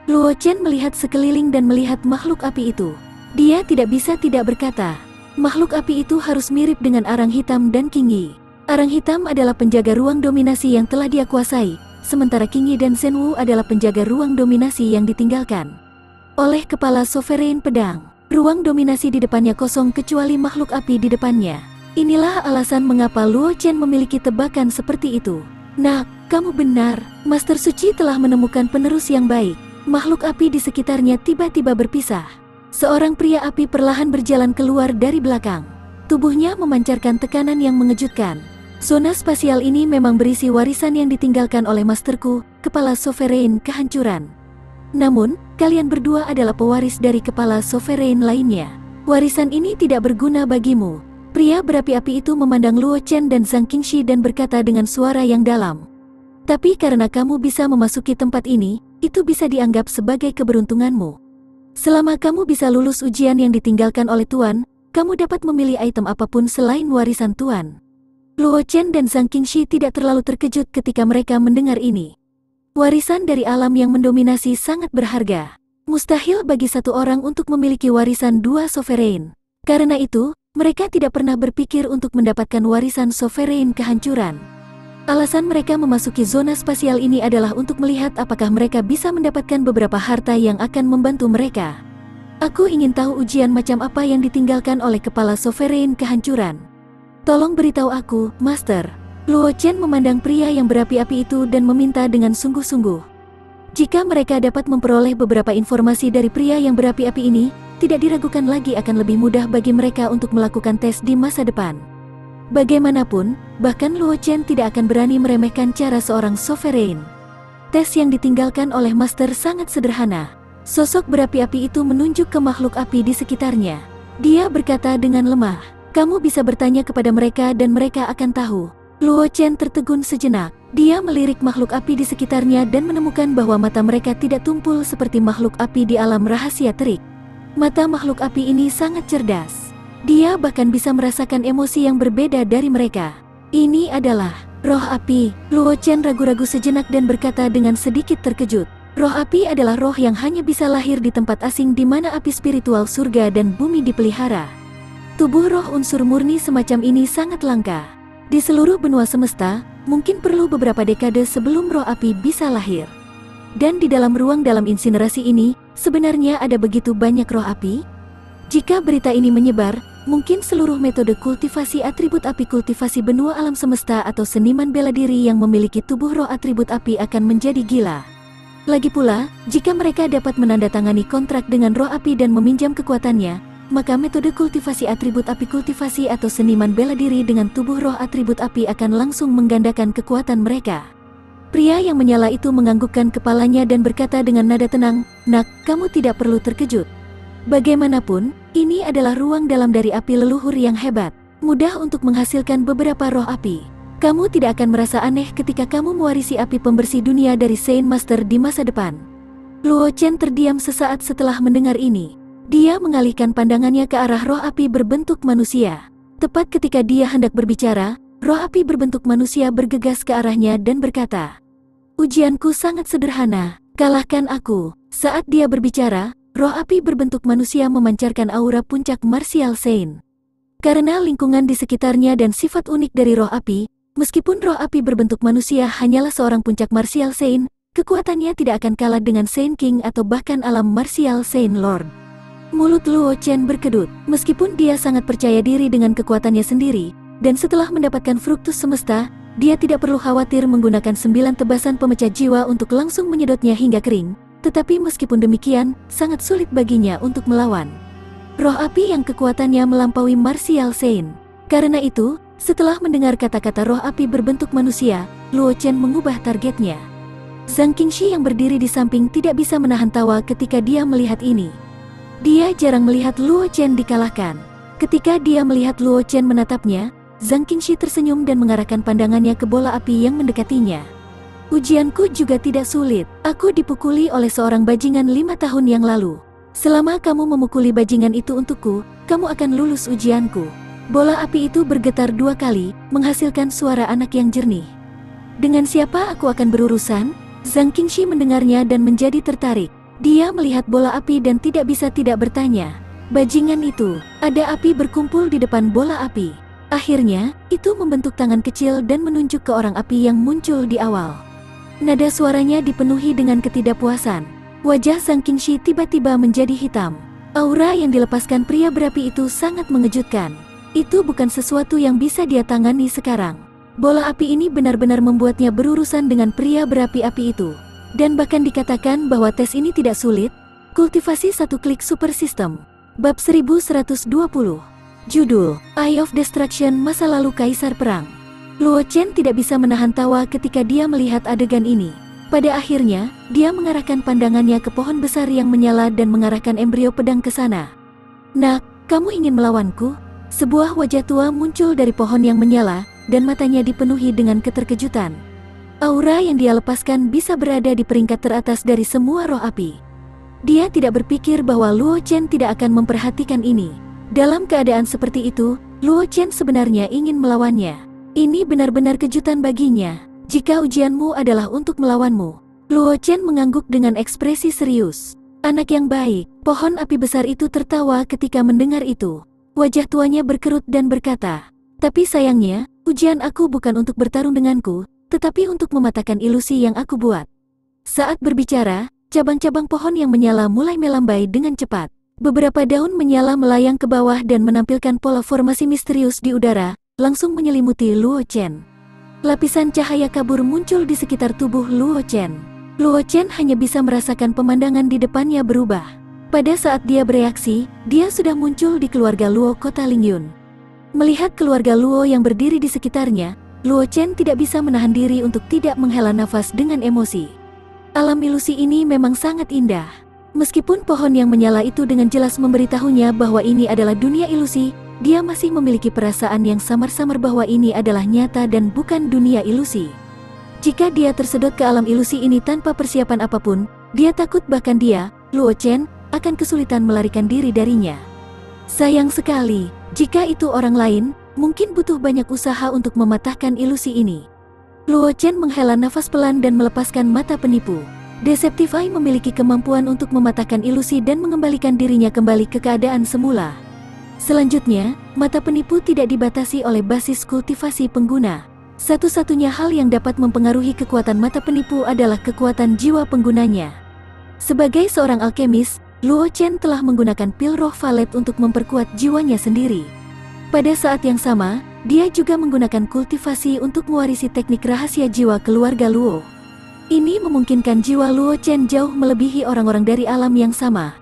Luo Chen melihat sekeliling dan melihat makhluk api itu. Dia tidak bisa tidak berkata, makhluk api itu harus mirip dengan Arang Hitam dan King Yi. Arang Hitam adalah penjaga ruang dominasi yang telah dia kuasai, sementara King Yi dan Shen Wu adalah penjaga ruang dominasi yang ditinggalkan oleh kepala Sovereign Pedang. Ruang dominasi di depannya kosong kecuali makhluk api di depannya. Inilah alasan mengapa Luo Chen memiliki tebakan seperti itu. Nak, kamu benar. Master Suci telah menemukan penerus yang baik. Makhluk api di sekitarnya tiba-tiba berpisah. Seorang pria api perlahan berjalan keluar dari belakang. Tubuhnya memancarkan tekanan yang mengejutkan. Zona spasial ini memang berisi warisan yang ditinggalkan oleh masterku, Kepala Sovereign Kehancuran. Namun, kalian berdua adalah pewaris dari Kepala Sovereign lainnya. Warisan ini tidak berguna bagimu. Pria berapi-api itu memandang Luo Chen dan Zhang Qingxi dan berkata dengan suara yang dalam. Tapi karena kamu bisa memasuki tempat ini, itu bisa dianggap sebagai keberuntunganmu. Selama kamu bisa lulus ujian yang ditinggalkan oleh Tuan, kamu dapat memilih item apapun selain warisan Tuan. Luo Chen dan Zhang Qingxi tidak terlalu terkejut ketika mereka mendengar ini. Warisan dari alam yang mendominasi sangat berharga. Mustahil bagi satu orang untuk memiliki warisan dua sovereign. Karena itu, mereka tidak pernah berpikir untuk mendapatkan warisan sovereign kehancuran. Alasan mereka memasuki zona spasial ini adalah untuk melihat apakah mereka bisa mendapatkan beberapa harta yang akan membantu mereka. Aku ingin tahu ujian macam apa yang ditinggalkan oleh Kepala Sovereign Kehancuran. Tolong beritahu aku, Master. Luo Chen memandang pria yang berapi-api itu dan meminta dengan sungguh-sungguh. Jika mereka dapat memperoleh beberapa informasi dari pria yang berapi-api ini, tidak diragukan lagi akan lebih mudah bagi mereka untuk melakukan tes di masa depan. Bagaimanapun, bahkan Luo Chen tidak akan berani meremehkan cara seorang sovereign. Tes yang ditinggalkan oleh Master sangat sederhana. Sosok berapi-api itu menunjuk ke makhluk api di sekitarnya. Dia berkata dengan lemah, "Kamu bisa bertanya kepada mereka dan mereka akan tahu." Luo Chen tertegun sejenak. Dia melirik makhluk api di sekitarnya dan menemukan bahwa mata mereka tidak tumpul seperti makhluk api di alam rahasia terik. Mata makhluk api ini sangat cerdas. Dia bahkan bisa merasakan emosi yang berbeda dari mereka. Ini adalah roh api. Luo Chen ragu-ragu sejenak dan berkata dengan sedikit terkejut. Roh api adalah roh yang hanya bisa lahir di tempat asing di mana api spiritual surga dan bumi dipelihara. Tubuh roh unsur murni semacam ini sangat langka. Di seluruh benua semesta, mungkin perlu beberapa dekade sebelum roh api bisa lahir. Dan di dalam ruang dalam insinerasi ini, sebenarnya ada begitu banyak roh api? Jika berita ini menyebar, mungkin seluruh metode kultivasi atribut api kultivasi benua alam semesta atau seniman bela diri yang memiliki tubuh roh atribut api akan menjadi gila. Lagi pula, jika mereka dapat menandatangani kontrak dengan roh api dan meminjam kekuatannya, maka metode kultivasi atribut api kultivasi atau seniman bela diri dengan tubuh roh atribut api akan langsung menggandakan kekuatan mereka. Pria yang menyala itu menganggukkan kepalanya dan berkata dengan nada tenang, "Nak, kamu tidak perlu terkejut. Bagaimanapun, ini adalah ruang dalam dari api leluhur yang hebat, mudah untuk menghasilkan beberapa roh api. Kamu tidak akan merasa aneh ketika kamu mewarisi api pembersih dunia dari Saint Master di masa depan." Luo Chen terdiam sesaat setelah mendengar ini. Dia mengalihkan pandangannya ke arah roh api berbentuk manusia. Tepat ketika dia hendak berbicara, roh api berbentuk manusia bergegas ke arahnya dan berkata, "Ujianku sangat sederhana, kalahkan aku." Saat dia berbicara, roh api berbentuk manusia memancarkan aura puncak martial saint. Karena lingkungan di sekitarnya dan sifat unik dari roh api, meskipun roh api berbentuk manusia hanyalah seorang puncak martial saint, kekuatannya tidak akan kalah dengan Saint King atau bahkan alam martial saint lord. Mulut Luo Chen berkedut, meskipun dia sangat percaya diri dengan kekuatannya sendiri, dan setelah mendapatkan fruktus semesta, dia tidak perlu khawatir menggunakan 9 tebasan pemecah jiwa untuk langsung menyedotnya hingga kering, tetapi meskipun demikian, sangat sulit baginya untuk melawan roh api yang kekuatannya melampaui martial saint. Karena itu, setelah mendengar kata-kata roh api berbentuk manusia, Luo Chen mengubah targetnya. Zhang Qingxi yang berdiri di samping tidak bisa menahan tawa ketika dia melihat ini. Dia jarang melihat Luo Chen dikalahkan. Ketika dia melihat Luo Chen menatapnya, Zhang Qingxi tersenyum dan mengarahkan pandangannya ke bola api yang mendekatinya. "Ujianku juga tidak sulit. Aku dipukuli oleh seorang bajingan 5 tahun yang lalu. Selama kamu memukuli bajingan itu untukku, kamu akan lulus ujianku." Bola api itu bergetar 2 kali, menghasilkan suara anak yang jernih. "Dengan siapa aku akan berurusan?" Zhang Qingxi mendengarnya dan menjadi tertarik. Dia melihat bola api dan tidak bisa tidak bertanya. Bajingan itu, ada api berkumpul di depan bola api. Akhirnya, itu membentuk tangan kecil dan menunjuk ke orang api yang muncul di awal. Nada suaranya dipenuhi dengan ketidakpuasan. Wajah Zhang Qingxi tiba-tiba menjadi hitam. Aura yang dilepaskan pria berapi itu sangat mengejutkan. Itu bukan sesuatu yang bisa dia tangani sekarang. Bola api ini benar-benar membuatnya berurusan dengan pria berapi-api itu. Dan bahkan dikatakan bahwa tes ini tidak sulit. Kultivasi satu klik super system. Bab 1120. Judul, Eye of Destruction, masa lalu Kaisar Perang. Luo Chen tidak bisa menahan tawa ketika dia melihat adegan ini. Pada akhirnya, dia mengarahkan pandangannya ke pohon besar yang menyala dan mengarahkan embrio pedang ke sana. "Nak, kamu ingin melawanku?" Sebuah wajah tua muncul dari pohon yang menyala, dan matanya dipenuhi dengan keterkejutan. Aura yang dia lepaskan bisa berada di peringkat teratas dari semua roh api. Dia tidak berpikir bahwa Luo Chen tidak akan memperhatikan ini. Dalam keadaan seperti itu, Luo Chen sebenarnya ingin melawannya. Ini benar-benar kejutan baginya. "Jika ujianmu adalah untuk melawanmu." Luo Chen mengangguk dengan ekspresi serius. "Anak yang baik." Pohon api besar itu tertawa ketika mendengar itu. Wajah tuanya berkerut dan berkata, "Tapi sayangnya, ujian aku bukan untuk bertarung denganku, tetapi untuk mematahkan ilusi yang aku buat." Saat berbicara, cabang-cabang pohon yang menyala mulai melambai dengan cepat. Beberapa daun menyala melayang ke bawah dan menampilkan pola formasi misterius di udara, langsung menyelimuti Luo Chen. Lapisan cahaya kabur muncul di sekitar tubuh Luo Chen. Luo Chen hanya bisa merasakan pemandangan di depannya berubah. Pada saat dia bereaksi, dia sudah muncul di keluarga Luo kota Lingyun. Melihat keluarga Luo yang berdiri di sekitarnya, Luo Chen tidak bisa menahan diri untuk tidak menghela nafas dengan emosi. Alam ilusi ini memang sangat indah. Meskipun pohon yang menyala itu dengan jelas memberitahunya bahwa ini adalah dunia ilusi, dia masih memiliki perasaan yang samar-samar bahwa ini adalah nyata dan bukan dunia ilusi. Jika dia tersedot ke alam ilusi ini tanpa persiapan apapun, dia takut bahkan dia, Luo Chen, akan kesulitan melarikan diri darinya. Sayang sekali, jika itu orang lain, mungkin butuh banyak usaha untuk mematahkan ilusi ini. Luo Chen menghela nafas pelan dan melepaskan mata penipu. Deceptive Eye memiliki kemampuan untuk mematahkan ilusi dan mengembalikan dirinya kembali ke keadaan semula. Selanjutnya, mata penipu tidak dibatasi oleh basis kultivasi pengguna. Satu-satunya hal yang dapat mempengaruhi kekuatan mata penipu adalah kekuatan jiwa penggunanya. Sebagai seorang alkemis, Luo Chen telah menggunakan pil roh valet untuk memperkuat jiwanya sendiri. Pada saat yang sama, dia juga menggunakan kultivasi untuk mewarisi teknik rahasia jiwa keluarga Luo. Ini memungkinkan jiwa Luo Chen jauh melebihi orang-orang dari alam yang sama.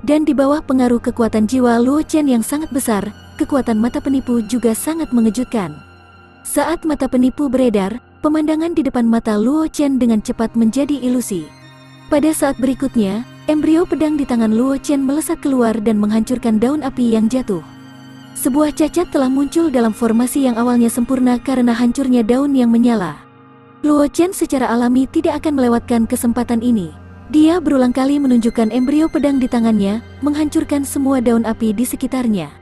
Dan di bawah pengaruh kekuatan jiwa Luo Chen yang sangat besar, kekuatan mata penipu juga sangat mengejutkan. Saat mata penipu beredar, pemandangan di depan mata Luo Chen dengan cepat menjadi ilusi. Pada saat berikutnya, embrio pedang di tangan Luo Chen melesat keluar dan menghancurkan daun api yang jatuh. Sebuah cacat telah muncul dalam formasi yang awalnya sempurna karena hancurnya daun yang menyala. Luo Chen secara alami tidak akan melewatkan kesempatan ini. Dia berulang kali menunjukkan embrio pedang di tangannya, menghancurkan semua daun api di sekitarnya.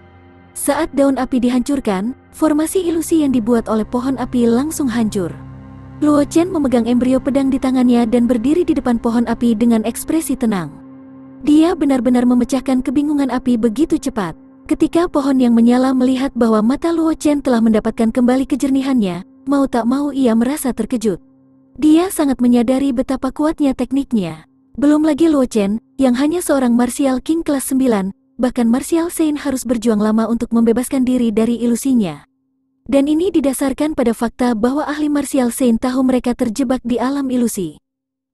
Saat daun api dihancurkan, formasi ilusi yang dibuat oleh pohon api langsung hancur. Luo Chen memegang embrio pedang di tangannya dan berdiri di depan pohon api dengan ekspresi tenang. Dia benar-benar memecahkan kebingungan api begitu cepat. Ketika pohon yang menyala melihat bahwa mata Luo Chen telah mendapatkan kembali kejernihannya, mau tak mau ia merasa terkejut. Dia sangat menyadari betapa kuatnya tekniknya. Belum lagi Luo Chen, yang hanya seorang martial king kelas 9, bahkan martial saint harus berjuang lama untuk membebaskan diri dari ilusinya. Dan ini didasarkan pada fakta bahwa ahli martial saint tahu mereka terjebak di alam ilusi.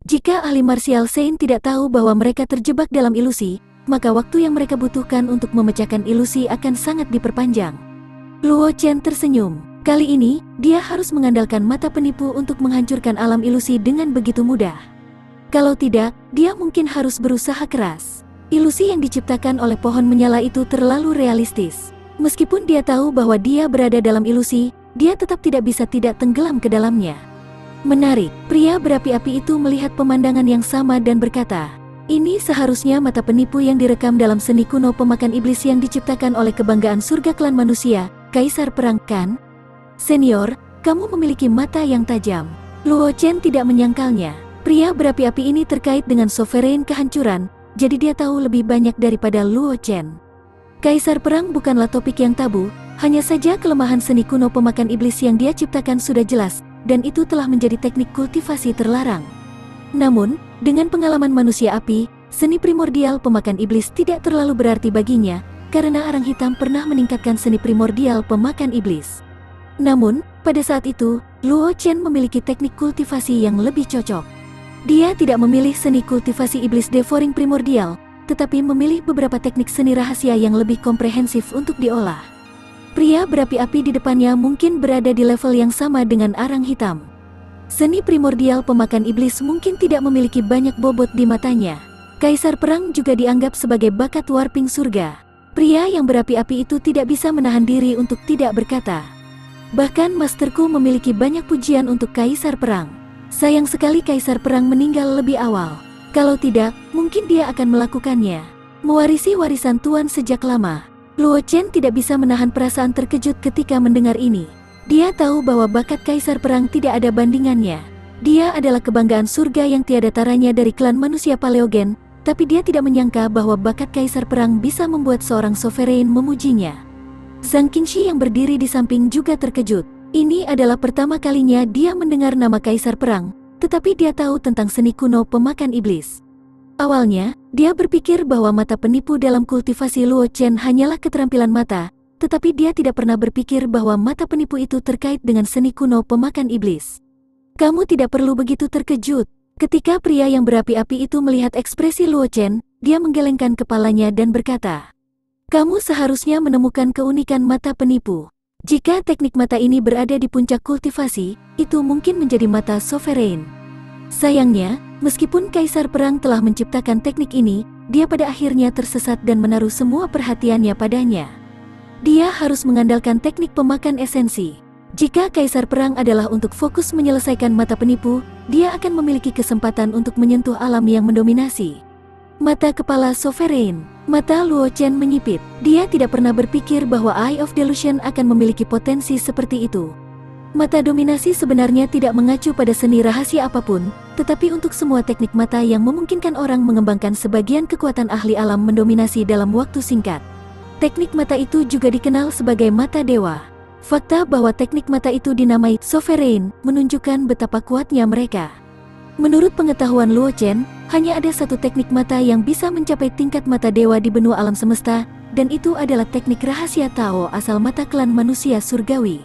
Jika ahli martial saint tidak tahu bahwa mereka terjebak dalam ilusi, maka waktu yang mereka butuhkan untuk memecahkan ilusi akan sangat diperpanjang. Luo Chen tersenyum. Kali ini, dia harus mengandalkan mata penipu untuk menghancurkan alam ilusi dengan begitu mudah. Kalau tidak, dia mungkin harus berusaha keras. Ilusi yang diciptakan oleh pohon menyala itu terlalu realistis. Meskipun dia tahu bahwa dia berada dalam ilusi, dia tetap tidak bisa tidak tenggelam ke dalamnya. Menarik, pria berapi-api itu melihat pemandangan yang sama dan berkata, "Ini seharusnya mata penipu yang direkam dalam seni kuno pemakan iblis yang diciptakan oleh kebanggaan surga klan manusia, Kaisar Perang, kan? Senior, kamu memiliki mata yang tajam." Luo Chen tidak menyangkalnya. Pria berapi-api ini terkait dengan sovereign kehancuran, jadi dia tahu lebih banyak daripada Luo Chen. Kaisar Perang bukanlah topik yang tabu, hanya saja kelemahan seni kuno pemakan iblis yang dia ciptakan sudah jelas, dan itu telah menjadi teknik kultivasi terlarang. Namun, dengan pengalaman manusia api, seni primordial pemakan iblis tidak terlalu berarti baginya, karena arang hitam pernah meningkatkan seni primordial pemakan iblis. Namun, pada saat itu, Luo Chen memiliki teknik kultivasi yang lebih cocok. Dia tidak memilih seni kultivasi iblis devouring primordial, tetapi memilih beberapa teknik seni rahasia yang lebih komprehensif untuk diolah. Pria berapi-api di depannya mungkin berada di level yang sama dengan arang hitam. Seni primordial pemakan iblis mungkin tidak memiliki banyak bobot di matanya. Kaisar Perang juga dianggap sebagai bakat warping surga. Pria yang berapi-api itu tidak bisa menahan diri untuk tidak berkata. Bahkan masterku memiliki banyak pujian untuk Kaisar Perang. Sayang sekali Kaisar Perang meninggal lebih awal. Kalau tidak, mungkin dia akan melakukannya. Mewarisi warisan Tuan sejak lama. Luo Chen tidak bisa menahan perasaan terkejut ketika mendengar ini. Dia tahu bahwa bakat Kaisar Perang tidak ada bandingannya. Dia adalah kebanggaan surga yang tiada taranya dari klan manusia Paleogen, tapi dia tidak menyangka bahwa bakat Kaisar Perang bisa membuat seorang sovereign memujinya. Zhang Qingxi yang berdiri di samping juga terkejut. Ini adalah pertama kalinya dia mendengar nama Kaisar Perang, tetapi dia tahu tentang seni kuno pemakan iblis. Awalnya, dia berpikir bahwa mata penipu dalam kultivasi Luo Chen hanyalah keterampilan mata, tetapi dia tidak pernah berpikir bahwa mata penipu itu terkait dengan seni kuno pemakan iblis. Kamu tidak perlu begitu terkejut. Ketika pria yang berapi-api itu melihat ekspresi Luo Chen, dia menggelengkan kepalanya dan berkata, "Kamu seharusnya menemukan keunikan mata penipu. Jika teknik mata ini berada di puncak kultivasi, itu mungkin menjadi mata sovereign." Sayangnya, meskipun Kaisar Perang telah menciptakan teknik ini, dia pada akhirnya tersesat dan menaruh semua perhatiannya padanya. Dia harus mengandalkan teknik pemakan esensi. Jika Kaisar Perang adalah untuk fokus menyelesaikan mata penipu, dia akan memiliki kesempatan untuk menyentuh alam yang mendominasi. Mata kepala sovereign. Mata Luo Chen menyipit. Dia tidak pernah berpikir bahwa Eye of Delusion akan memiliki potensi seperti itu. Mata dominasi sebenarnya tidak mengacu pada seni rahasia apapun, tetapi untuk semua teknik mata yang memungkinkan orang mengembangkan sebagian kekuatan ahli alam mendominasi dalam waktu singkat. Teknik mata itu juga dikenal sebagai mata dewa. Fakta bahwa teknik mata itu dinamai sovereign menunjukkan betapa kuatnya mereka. Menurut pengetahuan Luo Chen, hanya ada satu teknik mata yang bisa mencapai tingkat mata dewa di benua alam semesta, dan itu adalah teknik rahasia Tao asal mata klan manusia surgawi.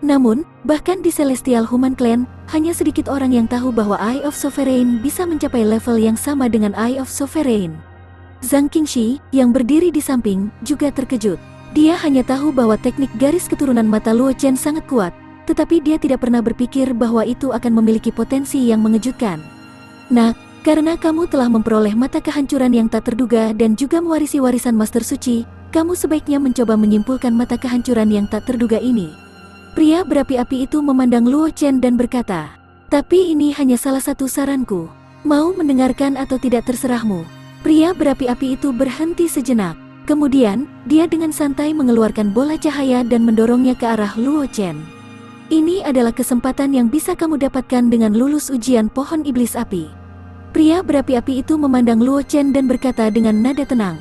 Namun, bahkan di Celestial Human Clan, hanya sedikit orang yang tahu bahwa Eye of Sovereign bisa mencapai level yang sama dengan Eye of Sovereign. Zhang Qingxi, yang berdiri di samping, juga terkejut. Dia hanya tahu bahwa teknik garis keturunan mata Luo Chen sangat kuat, tetapi dia tidak pernah berpikir bahwa itu akan memiliki potensi yang mengejutkan. Nah, karena kamu telah memperoleh mata kehancuran yang tak terduga dan juga mewarisi warisan Master Suci, kamu sebaiknya mencoba menyimpulkan mata kehancuran yang tak terduga ini. Pria berapi-api itu memandang Luo Chen dan berkata, "Tapi ini hanya salah satu saranku. Mau mendengarkan atau tidak terserahmu." Pria berapi-api itu berhenti sejenak. Kemudian, dia dengan santai mengeluarkan bola cahaya dan mendorongnya ke arah Luo Chen. "Ini adalah kesempatan yang bisa kamu dapatkan dengan lulus ujian pohon iblis api." Pria berapi-api itu memandang Luo Chen dan berkata dengan nada tenang,